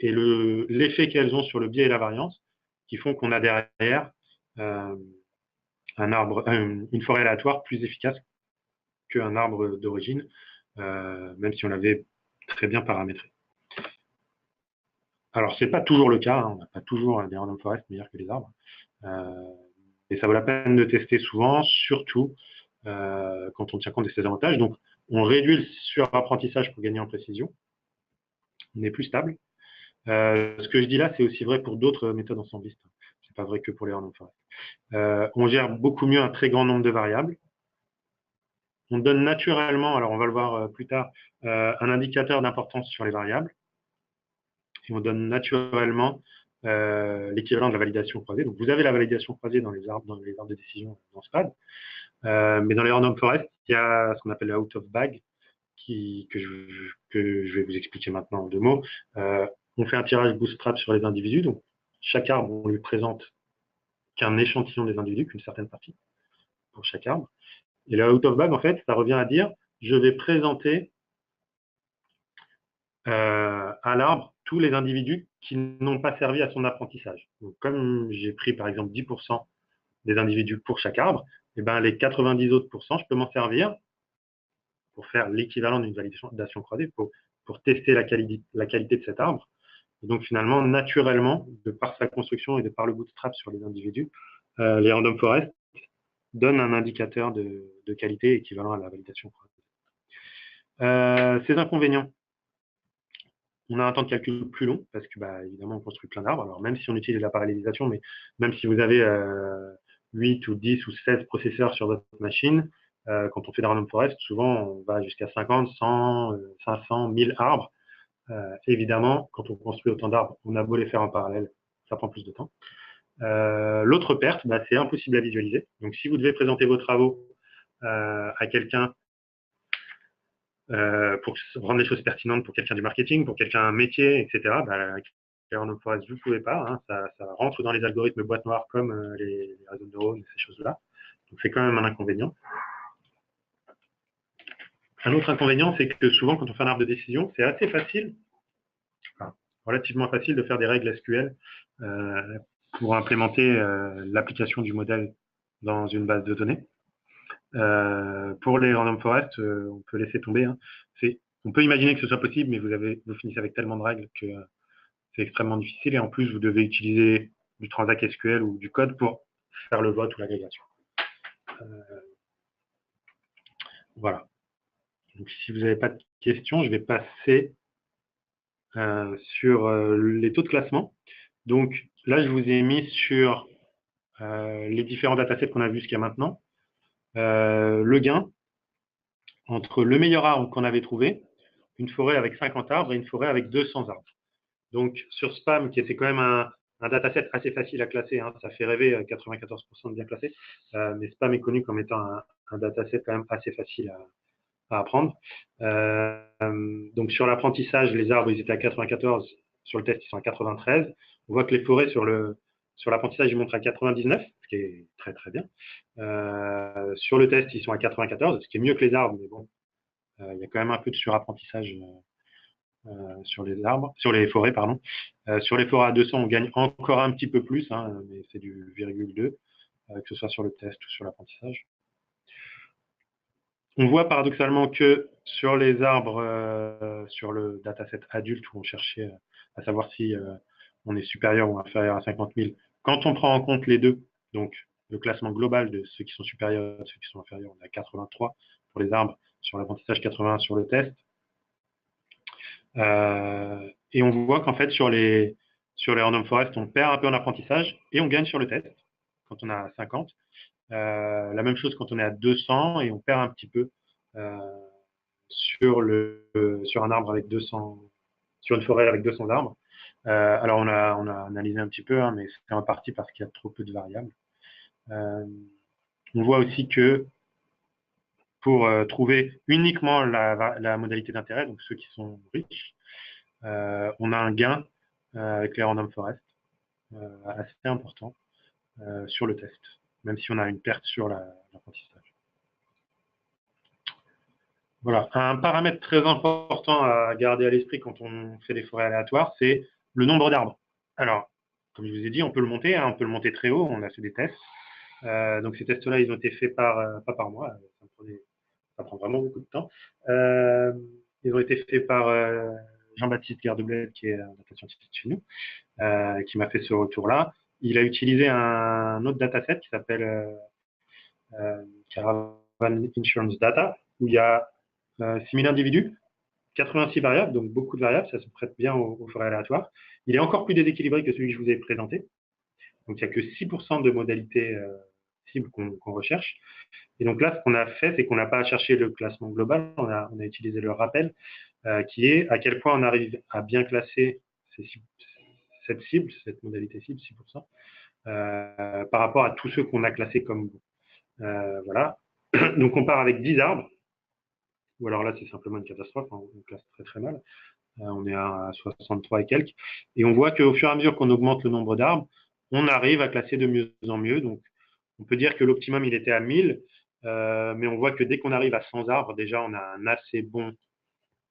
l'effet qu'elles ont sur le biais et la variance qui font qu'on a derrière une forêt aléatoire plus efficace qu'un arbre d'origine, même si on l'avait très bien paramétré. Alors, ce n'est pas toujours le cas, on n'a pas toujours des random forests meilleurs que les arbres, et ça vaut la peine de tester souvent, surtout quand on tient compte de ces avantages. Donc, on réduit le surapprentissage pour gagner en précision, on est plus stable. Ce que je dis là, c'est aussi vrai pour d'autres méthodes ensemblistes, ce n'est pas vrai que pour les random forests. On gère beaucoup mieux un très grand nombre de variables. On donne naturellement, alors on va le voir plus tard, un indicateur d'importance sur les variables. Et on donne naturellement l'équivalent de la validation croisée. Donc vous avez la validation croisée dans les arbres de décision dans SPAD. Mais dans les random forest, il y a ce qu'on appelle le out of bag, que je vais vous expliquer maintenant en 2 mots. On fait un tirage bootstrap sur les individus, donc chaque arbre, on lui présente qu'un échantillon des individus, qu'une certaine partie pour chaque arbre. Et le out of bag, en fait, ça revient à dire, je vais présenter à l'arbre tous les individus qui n'ont pas servi à son apprentissage. Donc, comme j'ai pris par exemple 10% des individus pour chaque arbre, et ben, les 90 autres pourcents, je peux m'en servir pour faire l'équivalent d'une validation croisée, pour tester la qualité de cet arbre. Et donc finalement, naturellement, de par sa construction et de par le bootstrap sur les individus, les random forest donnent un indicateur de qualité équivalent à la validation croisée. Ces inconvénients, on a un temps de calcul plus long parce que, évidemment, on construit plein d'arbres. Alors, même si on utilise la parallélisation, mais même si vous avez 8 ou 10 ou 16 processeurs sur votre machine, quand on fait des random forest, souvent, on va jusqu'à 50, 100, 500, 1000 arbres. Évidemment, quand on construit autant d'arbres, on a beau les faire en parallèle, ça prend plus de temps. L'autre perte, c'est impossible à visualiser. Donc, si vous devez présenter vos travaux à quelqu'un pour rendre les choses pertinentes pour quelqu'un du marketing, pour quelqu'un un métier, etc., les random forest, vous ne pouvez pas. Hein, ça rentre dans les algorithmes boîte noire comme les réseaux de neurones, ces choses-là. Donc, c'est quand même un inconvénient. Un autre inconvénient, c'est que souvent, quand on fait un arbre de décision, c'est assez facile, relativement facile de faire des règles SQL pour implémenter l'application du modèle dans une base de données. Pour les random forest, on peut laisser tomber. Hein. On peut imaginer que ce soit possible, mais vous finissez avec tellement de règles que c'est extrêmement difficile. Et en plus, vous devez utiliser du transac SQL ou du code pour faire le vote ou l'agrégation. Voilà. Donc, si vous n'avez pas de questions, je vais passer sur les taux de classement. Donc, là, je vous ai mis sur les différents datasets qu'on a vus jusqu'à maintenant. Le gain entre le meilleur arbre qu'on avait trouvé, une forêt avec 50 arbres et une forêt avec 200 arbres. Donc, sur Spam, qui était quand même un dataset assez facile à classer, hein, ça fait rêver 94% de bien classé, mais Spam est connu comme étant un dataset quand même assez facile à apprendre. Donc, sur l'apprentissage, les arbres, ils étaient à 94, sur le test, ils sont à 93. On voit que les forêts, sur l'apprentissage, ils montrent à 99, ce qui est très, très bien. Sur le test, ils sont à 94, ce qui est mieux que les arbres, mais bon, il y a quand même un peu de surapprentissage sur les forêts, pardon. Sur les forêts à 200, on gagne encore un petit peu plus, hein, mais c'est du 0,2, que ce soit sur le test ou sur l'apprentissage. On voit paradoxalement que sur les arbres, sur le dataset adulte, où on cherchait à savoir si on est supérieur ou inférieur à 50 000, quand on prend en compte les deux, donc le classement global de ceux qui sont supérieurs et ceux qui sont inférieurs, on a 83 pour les arbres, sur l'apprentissage 81 sur le test. Et on voit qu'en fait, sur les random forest, on perd un peu en apprentissage et on gagne sur le test quand on a 50. La même chose quand on est à 200 et on perd un petit peu sur un arbre avec 200, sur une forêt avec 200 arbres. Alors on a analysé un petit peu, hein, mais c'est en partie parce qu'il y a trop peu de variables. On voit aussi que pour trouver uniquement la modalité d'intérêt, donc ceux qui sont riches, on a un gain avec les random forest assez important sur le test, même si on a une perte sur l'apprentissage. Voilà, un paramètre très important à garder à l'esprit quand on fait des forêts aléatoires, c'est le nombre d'arbres. Alors, comme je vous ai dit, on peut le monter, hein, on peut le monter très haut, on a fait des tests. Donc ces tests-là, ils ont été faits pas par moi, ça prend vraiment beaucoup de temps. Ils ont été faits par Jean-Baptiste Gardoulet, qui est un data scientist chez nous, qui m'a fait ce retour-là. Il a utilisé un autre dataset qui s'appelle Caravan Insurance Data, où il y a 6000 individus, 86 variables, donc beaucoup de variables, ça se prête bien aux forêts aléatoires. Il est encore plus déséquilibré que celui que je vous ai présenté. Donc, il n'y a que 6% de modalités cibles qu'on recherche. Et donc là, ce qu'on a fait, c'est qu'on n'a pas cherché le classement global, on a utilisé le rappel, qui est à quel point on arrive à bien classer cette cible, cette modalité cible, 6%, par rapport à tous ceux qu'on a classés comme vous. Voilà. Donc, on part avec 10 arbres, ou alors là, c'est simplement une catastrophe, hein, on classe très très mal. On est à 63 et quelques. Et on voit qu'au fur et à mesure qu'on augmente le nombre d'arbres, on arrive à classer de mieux en mieux. Donc, on peut dire que l'optimum, il était à 1000, mais on voit que dès qu'on arrive à 100 arbres, déjà, on a un assez bon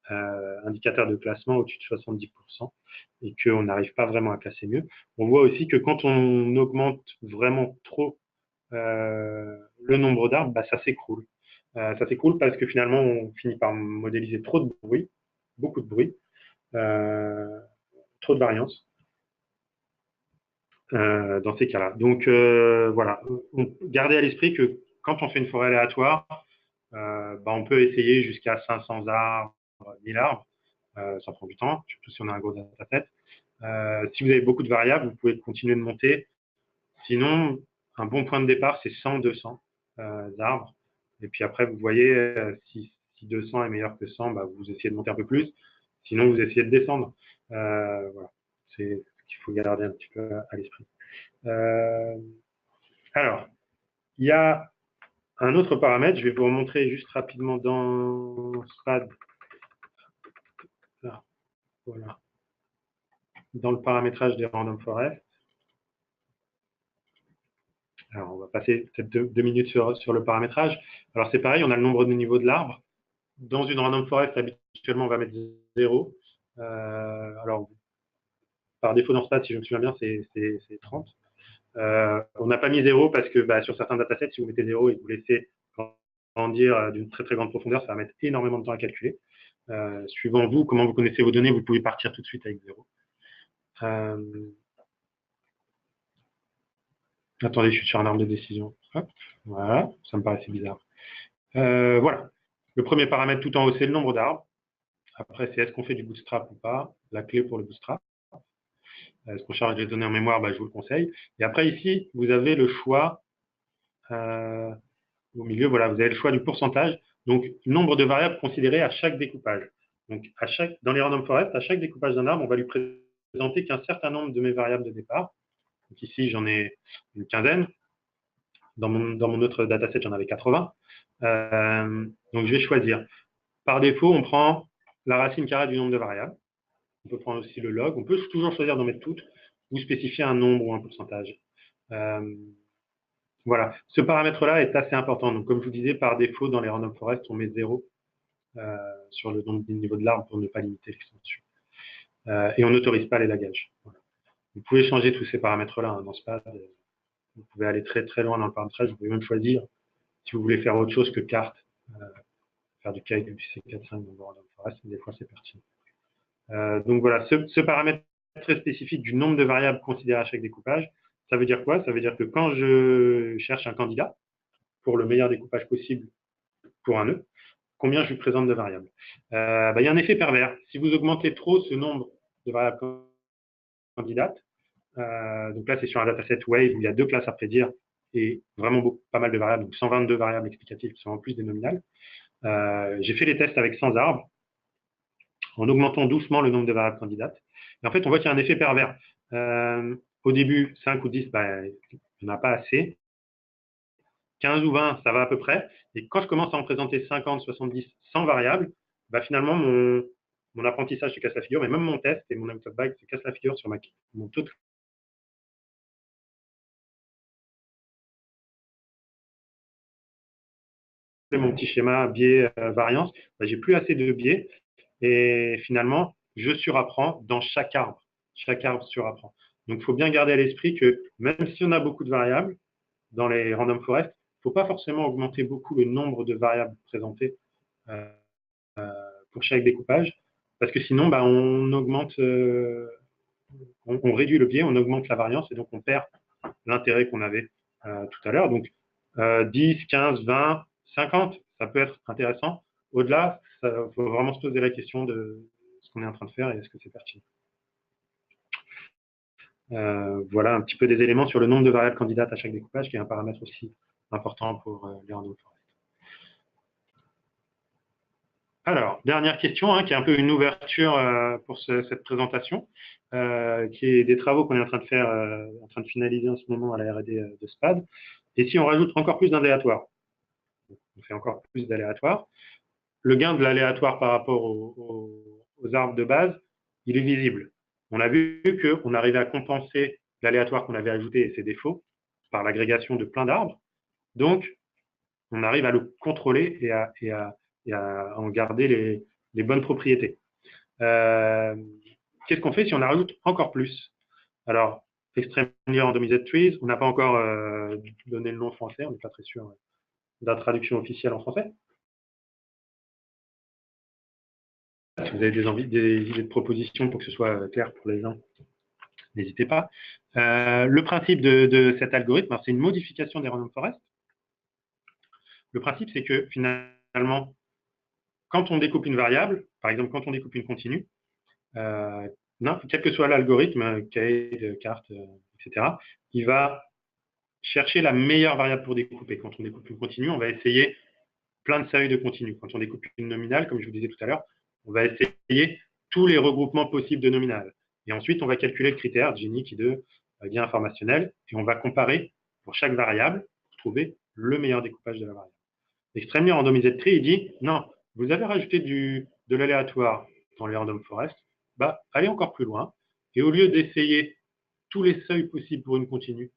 indicateur de classement au-dessus de 70% et qu'on n'arrive pas vraiment à classer mieux. On voit aussi que quand on augmente vraiment trop le nombre d'arbres, bah, ça s'écroule. Ça s'écroule parce que finalement, on finit par modéliser trop de bruit, beaucoup de bruit, trop de variance dans ces cas-là. Donc voilà, gardez à l'esprit que quand on fait une forêt aléatoire, bah, on peut essayer jusqu'à 500 arbres, 1000 arbres. Ça prend du temps, surtout si on a un gros dataset. Si vous avez beaucoup de variables, vous pouvez continuer de monter. Sinon, un bon point de départ, c'est 100, 200 arbres. Et puis après, vous voyez, si 200 est meilleur que 100, bah, vous essayez de monter un peu plus. Sinon, vous essayez de descendre. Voilà. C'est ce qu'il faut garder un petit peu à l'esprit. Alors, il y a un autre paramètre. Je vais vous remontrer juste rapidement dans SPAD. Là, voilà. Dans le paramétrage des random forest. Alors, on va passer peut-être 2 minutes sur le paramétrage. Alors, c'est pareil, on a le nombre de niveaux de l'arbre. Dans une random forest, habituellement, on va mettre 0. Alors, par défaut dans Stat, si je me souviens bien, c'est 30. On n'a pas mis 0 parce que bah, sur certains datasets, si vous mettez 0 et que vous laissez grandir d'une très très grande profondeur, ça va mettre énormément de temps à calculer. Suivant vous, comment vous connaissez vos données, vous pouvez partir tout de suite avec 0. Attendez, je suis sur un arbre de décision. Hop, voilà, ça me paraissait bizarre. Voilà. Le premier paramètre tout en haut, c'est le nombre d'arbres. Après, c'est est-ce qu'on fait du bootstrap ou pas, la clé pour le bootstrap. Est-ce qu'on charge les données en mémoire, bah, je vous le conseille. Et après, ici, vous avez le choix au milieu, voilà, vous avez le choix du pourcentage, donc nombre de variables considérées à chaque découpage. Donc, dans les random forest, à chaque découpage d'un arbre, on va lui présenter qu'un certain nombre de mes variables de départ. Donc ici, j'en ai une quinzaine. Dans mon autre dataset, j'en avais 80. Donc, je vais choisir. Par défaut, on prend la racine carrée du nombre de variables. On peut prendre aussi le log. On peut toujours choisir d'en mettre toutes ou spécifier un nombre ou un pourcentage. Voilà. Ce paramètre-là est assez important. Donc, comme je vous disais, par défaut, dans les random forest, on met 0 sur le niveau de l'arbre pour ne pas limiter l'extension. Et on n'autorise pas les lagages. Voilà. Vous pouvez changer tous ces paramètres-là hein, dans SPAD. Vous pouvez aller très très loin dans le paramétrage. Vous pouvez même choisir si vous voulez faire autre chose que carte, faire du kite du C4-5 dans le random forest. Des fois, c'est pertinent. Donc voilà, ce paramètre très spécifique du nombre de variables considérées à chaque découpage, ça veut dire quoi? Ça veut dire que quand je cherche un candidat pour le meilleur découpage possible pour un nœud, combien je lui présente de variables? Il y a un effet pervers. Si vous augmentez trop ce nombre de variables candidates, donc là c'est sur un dataset Wave où il y a 2 classes à prédire et vraiment pas mal de variables, donc 122 variables explicatives qui sont en plus des nominales. J'ai fait les tests avec 100 arbres en augmentant doucement le nombre de variables candidates. Et en fait, on voit qu'il y a un effet pervers. Au début, 5 ou 10, il n'y en a pas assez. 15 ou 20, ça va à peu près. Et quand je commence à en présenter 50, 70, 100 variables, finalement, mon apprentissage se casse la figure, mais même mon test et mon out of bag se casse la figure sur mon taux de mon petit schéma biais variance, j'ai plus assez de biais et finalement, je surapprends dans chaque arbre. Chaque arbre surapprend. Donc, il faut bien garder à l'esprit que même si on a beaucoup de variables dans les random forest, il ne faut pas forcément augmenter beaucoup le nombre de variables présentées pour chaque découpage, parce que sinon, on augmente, on réduit le biais, on augmente la variance et donc on perd l'intérêt qu'on avait tout à l'heure. Donc, 10, 15, 20, 50, ça peut être intéressant. Au-delà, il faut vraiment se poser la question de ce qu'on est en train de faire et est-ce que c'est pertinent. Voilà un petit peu des éléments sur le nombre de variables candidates à chaque découpage, qui est un paramètre aussi important pour les random forest. Alors, dernière question, qui est un peu une ouverture pour cette présentation, qui est des travaux qu'on est en train de faire, en train de finaliser en ce moment à la R&D de SPAD. Et si on rajoute encore plus d'aléatoires? on fait encore plus d'aléatoire. Le gain de l'aléatoire par rapport aux arbres de base, il est visible. On a vu qu'on arrivait à compenser l'aléatoire qu'on avait ajouté et ses défauts par l'agrégation de plein d'arbres. Donc, on arrive à le contrôler et à en garder les bonnes propriétés. Qu'est-ce qu'on fait si on en rajoute encore plus? Alors, Extremely Randomized Trees, on n'a pas encore donné le nom français, on n'est pas très sûr de la traduction officielle en français. Si vous avez des idées de propositions pour que ce soit clair pour les gens, n'hésitez pas. Le principe de cet algorithme, c'est une modification des random forests. Le principe, c'est que finalement, quand on découpe une variable, par exemple quand on découpe une continue, quel que soit l'algorithme, CADE, carte, etc., il va chercher la meilleure variable pour découper. Quand on découpe une continue, on va essayer plein de seuils de continu. Quand on découpe une nominale, comme je vous disais tout à l'heure, on va essayer tous les regroupements possibles de nominales. Et ensuite, on va calculer le critère Gini qui de lien informationnel et on va comparer pour chaque variable pour trouver le meilleur découpage de la variable. Extremely Randomized Tree, il dit non, vous avez rajouté de l'aléatoire dans les random forest, allez encore plus loin et au lieu d'essayer tous les seuils possibles pour une continue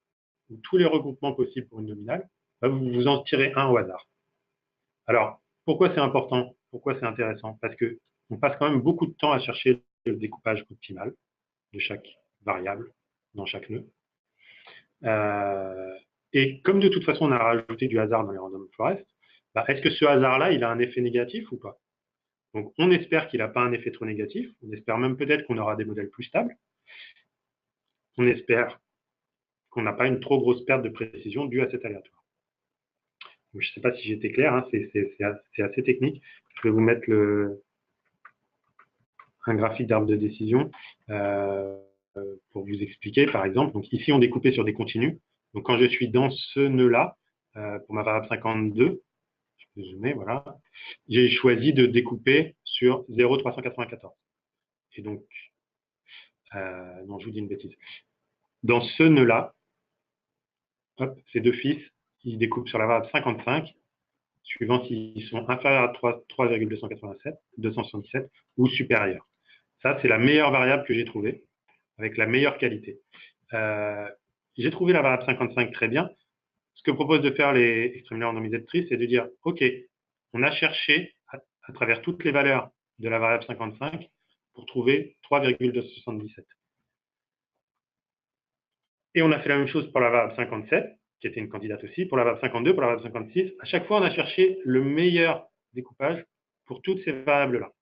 ou tous les regroupements possibles pour une nominale, vous en tirez un au hasard. Alors, pourquoi c'est important? Pourquoi c'est intéressant? Parce qu'on passe quand même beaucoup de temps à chercher le découpage optimal de chaque variable dans chaque nœud. Et comme de toute façon, on a rajouté du hasard dans les random forest, est-ce que ce hasard-là, il a un effet négatif ou pas? Donc, on espère qu'il n'a pas un effet trop négatif. On espère même peut-être qu'on aura des modèles plus stables. On espère qu'on n'a pas une trop grosse perte de précision due à cet aléatoire. Donc, je ne sais pas si j'étais clair, hein, c'est assez technique. Je vais vous mettre un graphique d'arbre de décision pour vous expliquer, par exemple. Donc, ici, on découpait sur des continus. Donc, quand je suis dans ce nœud-là, pour ma variable 52, je peux zoomer, voilà, j'ai choisi de découper sur 0,394. Et donc, non, je vous dis une bêtise. Dans ce nœud-là, ces deux fils, ils découpent sur la variable 55, suivant s'ils sont inférieurs à 3,277 ou supérieurs. Ça, c'est la meilleure variable que j'ai trouvée, avec la meilleure qualité. J'ai trouvé la variable 55 très bien. Ce que proposent de faire les Extremely Randomized Trees, c'est de dire, OK, on a cherché à travers toutes les valeurs de la variable 55 pour trouver 3,277. Et on a fait la même chose pour la variable 57, qui était une candidate aussi, pour la variable 52, pour la variable 56. À chaque fois, on a cherché le meilleur découpage pour toutes ces variables-là.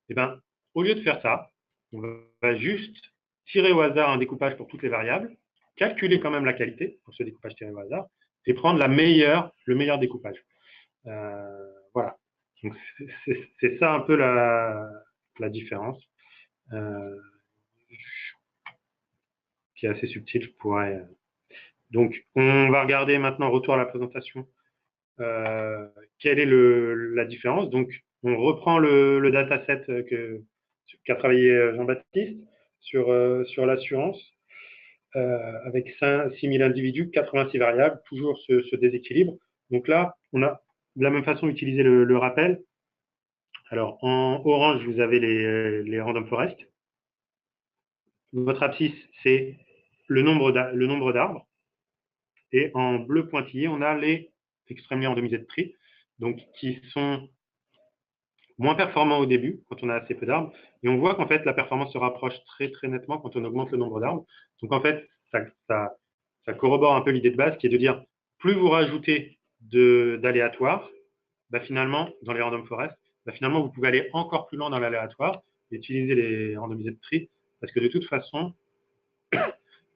Et bien, au lieu de faire ça, on va juste tirer au hasard un découpage pour toutes les variables, calculer quand même la qualité pour ce découpage tiré au hasard, et prendre le meilleur découpage. Voilà. Donc, c'est ça un peu la différence. Qui est assez subtil, je pourrais. Donc, on va regarder maintenant, retour à la présentation, quelle est la différence. Donc, on reprend le dataset qu'a travaillé Jean-Baptiste sur l'assurance, avec 6 000 individus, 86 variables, toujours ce déséquilibre. Donc là, on a de la même façon utilisé le rappel. Alors, en orange, vous avez les random forest. Votre abscisse, c'est le nombre d'arbres. Et en bleu pointillé, on a les Extremely Randomized Trees, donc qui sont moins performants au début, quand on a assez peu d'arbres. Et on voit qu'en fait, la performance se rapproche très, très nettement quand on augmente le nombre d'arbres. Donc en fait, ça corrobore un peu l'idée de base, qui est de dire, plus vous rajoutez d'aléatoires, finalement, dans les random forest, finalement, vous pouvez aller encore plus loin dans l'aléatoire et utiliser les randomized trees, parce que de toute façon,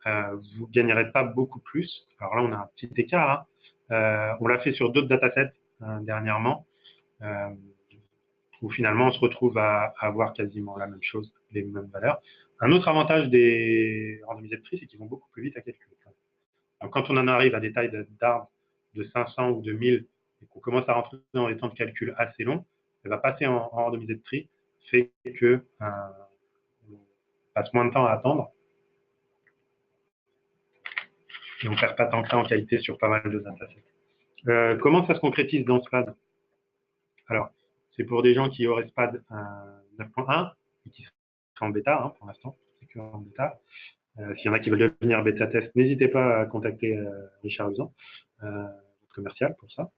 vous ne gagnerez pas beaucoup plus. Alors là, on a un petit écart. Hein. On l'a fait sur d'autres datasets dernièrement, où finalement, on se retrouve à avoir quasiment la même chose, les mêmes valeurs. Un autre avantage des randomized trees, c'est qu'ils vont beaucoup plus vite à calculer. Donc, quand on en arrive à des tailles d'arbres de 500 ou de 1000 et qu'on commence à rentrer dans des temps de calcul assez longs, elle va passer en randomized tree, fait que on passe moins de temps à attendre et on ne perd pas tant que ça en qualité sur pas mal de datasets. Comment ça se concrétise dans SPAD? Alors, c'est pour des gens qui auraient SPAD 9.1 et qui sont en bêta hein, pour l'instant, c'est que en bêta. S'il y en a qui veulent devenir bêta-test, n'hésitez pas à contacter Richard Usan, votre commercial, pour ça.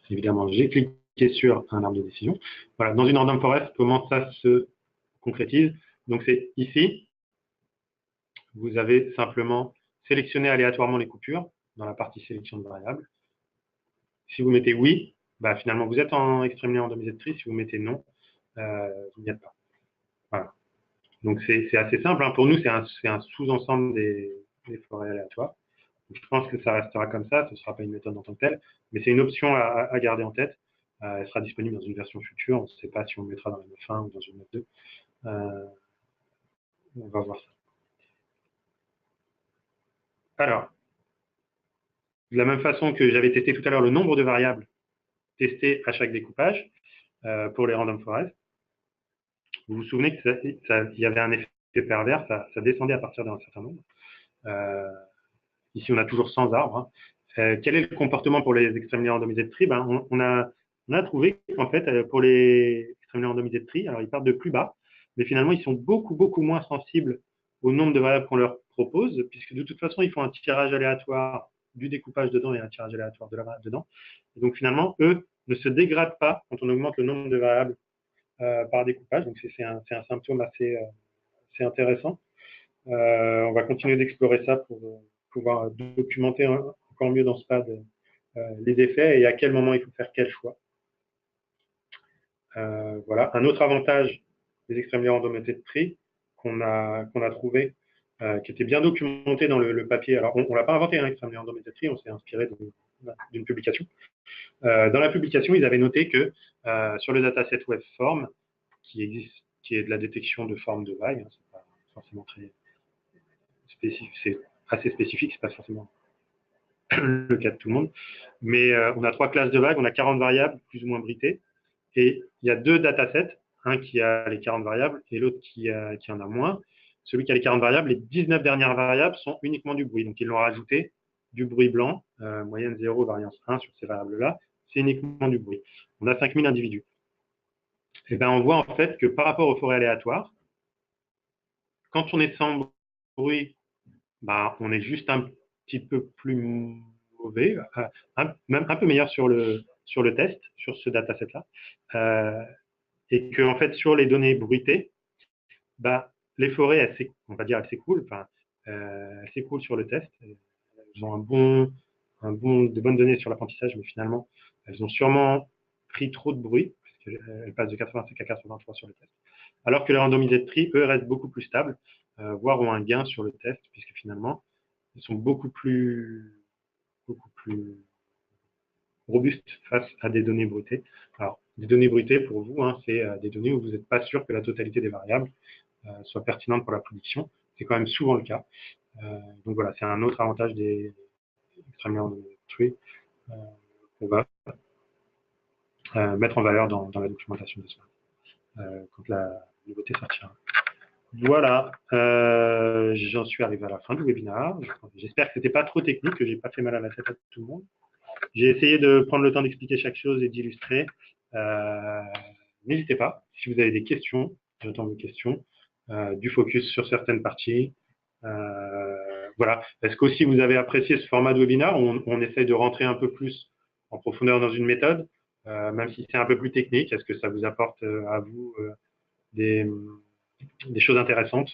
Évidemment, j'ai cliqué sur un arbre de décision. Voilà, dans une random forest, comment ça se concrétise? Donc, c'est ici, vous avez simplement sélectionné aléatoirement les coupures dans la partie sélection de variables. Si vous mettez oui, bah, finalement, vous êtes en extrêmement randomisé de tri. Si vous mettez non, vous n'y êtes pas. Voilà. Donc, c'est assez simple. Hein. Pour nous, c'est un sous-ensemble des forêts aléatoires. Donc, je pense que ça restera comme ça. Ce ne sera pas une méthode en tant que telle. Mais c'est une option à garder en tête. Elle sera disponible dans une version future. On ne sait pas si on le mettra dans la 9.1 ou dans une 9.2. On va voir ça. Alors, de la même façon que j'avais testé tout à l'heure le nombre de variables testées à chaque découpage pour les random forest, vous vous souvenez qu'il y avait un effet pervers, ça descendait à partir d'un certain nombre. Ici, on a toujours 100 arbres. Hein. Quel est le comportement pour les extrêmement randomisés de tri? On a trouvé qu'en fait, pour les extrêmement randomisés de tri, alors ils partent de plus bas, mais finalement, ils sont beaucoup, beaucoup moins sensibles au nombre de variables qu'on leur propose, puisque de toute façon, ils font un tirage aléatoire du découpage dedans et un tirage aléatoire de la variable dedans. Et donc, finalement, eux ne se dégradent pas quand on augmente le nombre de variables par découpage. Donc, c'est un symptôme assez intéressant. On va continuer d'explorer ça pour pouvoir documenter encore mieux dans SPAD les effets et à quel moment il faut faire quel choix. Voilà. Un autre avantage des extrêmement randomisés de tri qu'on a trouvé, qui était bien documenté dans le papier. Alors, on ne l'a pas inventé, hein, extrêmement randomisé de tri, on s'est inspiré d'une publication. Dans la publication, ils avaient noté que sur le dataset WebForm, qui est de la détection de formes de vagues, hein, c'est pas forcément très spécifique, c'est assez spécifique, c'est pas forcément le cas de tout le monde, mais on a 3 classes de vagues, on a 40 variables plus ou moins britées, et il y a 2 datasets, un qui a les 40 variables et l'autre qui en a moins. Celui qui a les 40 variables, les 19 dernières variables sont uniquement du bruit, donc ils l'ont rajouté du bruit blanc, moyenne 0, variance 1 sur ces variables-là, c'est uniquement du bruit. On a 5000 individus. Et bien on voit en fait que par rapport aux forêts aléatoires, quand on est sans bruit, bah, on est juste un petit peu plus mauvais, même un peu meilleur sur le test, sur ce dataset-là. Et que en fait, sur les données bruitées, bah, les forêts, on va dire, elles s'écoulent, elles s'écoulent sur le test. Elles ont de bonnes données sur l'apprentissage, mais finalement, elles ont sûrement pris trop de bruit, puisqu'elles passent de 85 à 83 sur le test. Alors que les randomisés de tri, eux, restent beaucoup plus stables, voire ont un gain sur le test, puisque finalement, ils sont beaucoup plus robustes face à des données bruitées. Alors, des données bruitées, pour vous, hein, c'est des données où vous n'êtes pas sûr que la totalité des variables soit pertinente pour la prédiction. C'est quand même souvent le cas. Donc voilà, c'est un autre avantage des extrêmement randomisés de tri qu'on va mettre en valeur dans la documentation de SPAD quand la nouveauté sortira. Voilà, j'en suis arrivé à la fin du webinaire. J'espère que ce n'était pas trop technique, que je n'ai pas fait mal à la tête à tout le monde. J'ai essayé de prendre le temps d'expliquer chaque chose et d'illustrer. N'hésitez pas, si vous avez des questions, j'attends vos questions, du focus sur certaines parties. Voilà. Est-ce qu'aussi vous avez apprécié ce format de webinaire où on essaye de rentrer un peu plus en profondeur dans une méthode, même si c'est un peu plus technique? Est-ce que ça vous apporte à vous des choses intéressantes?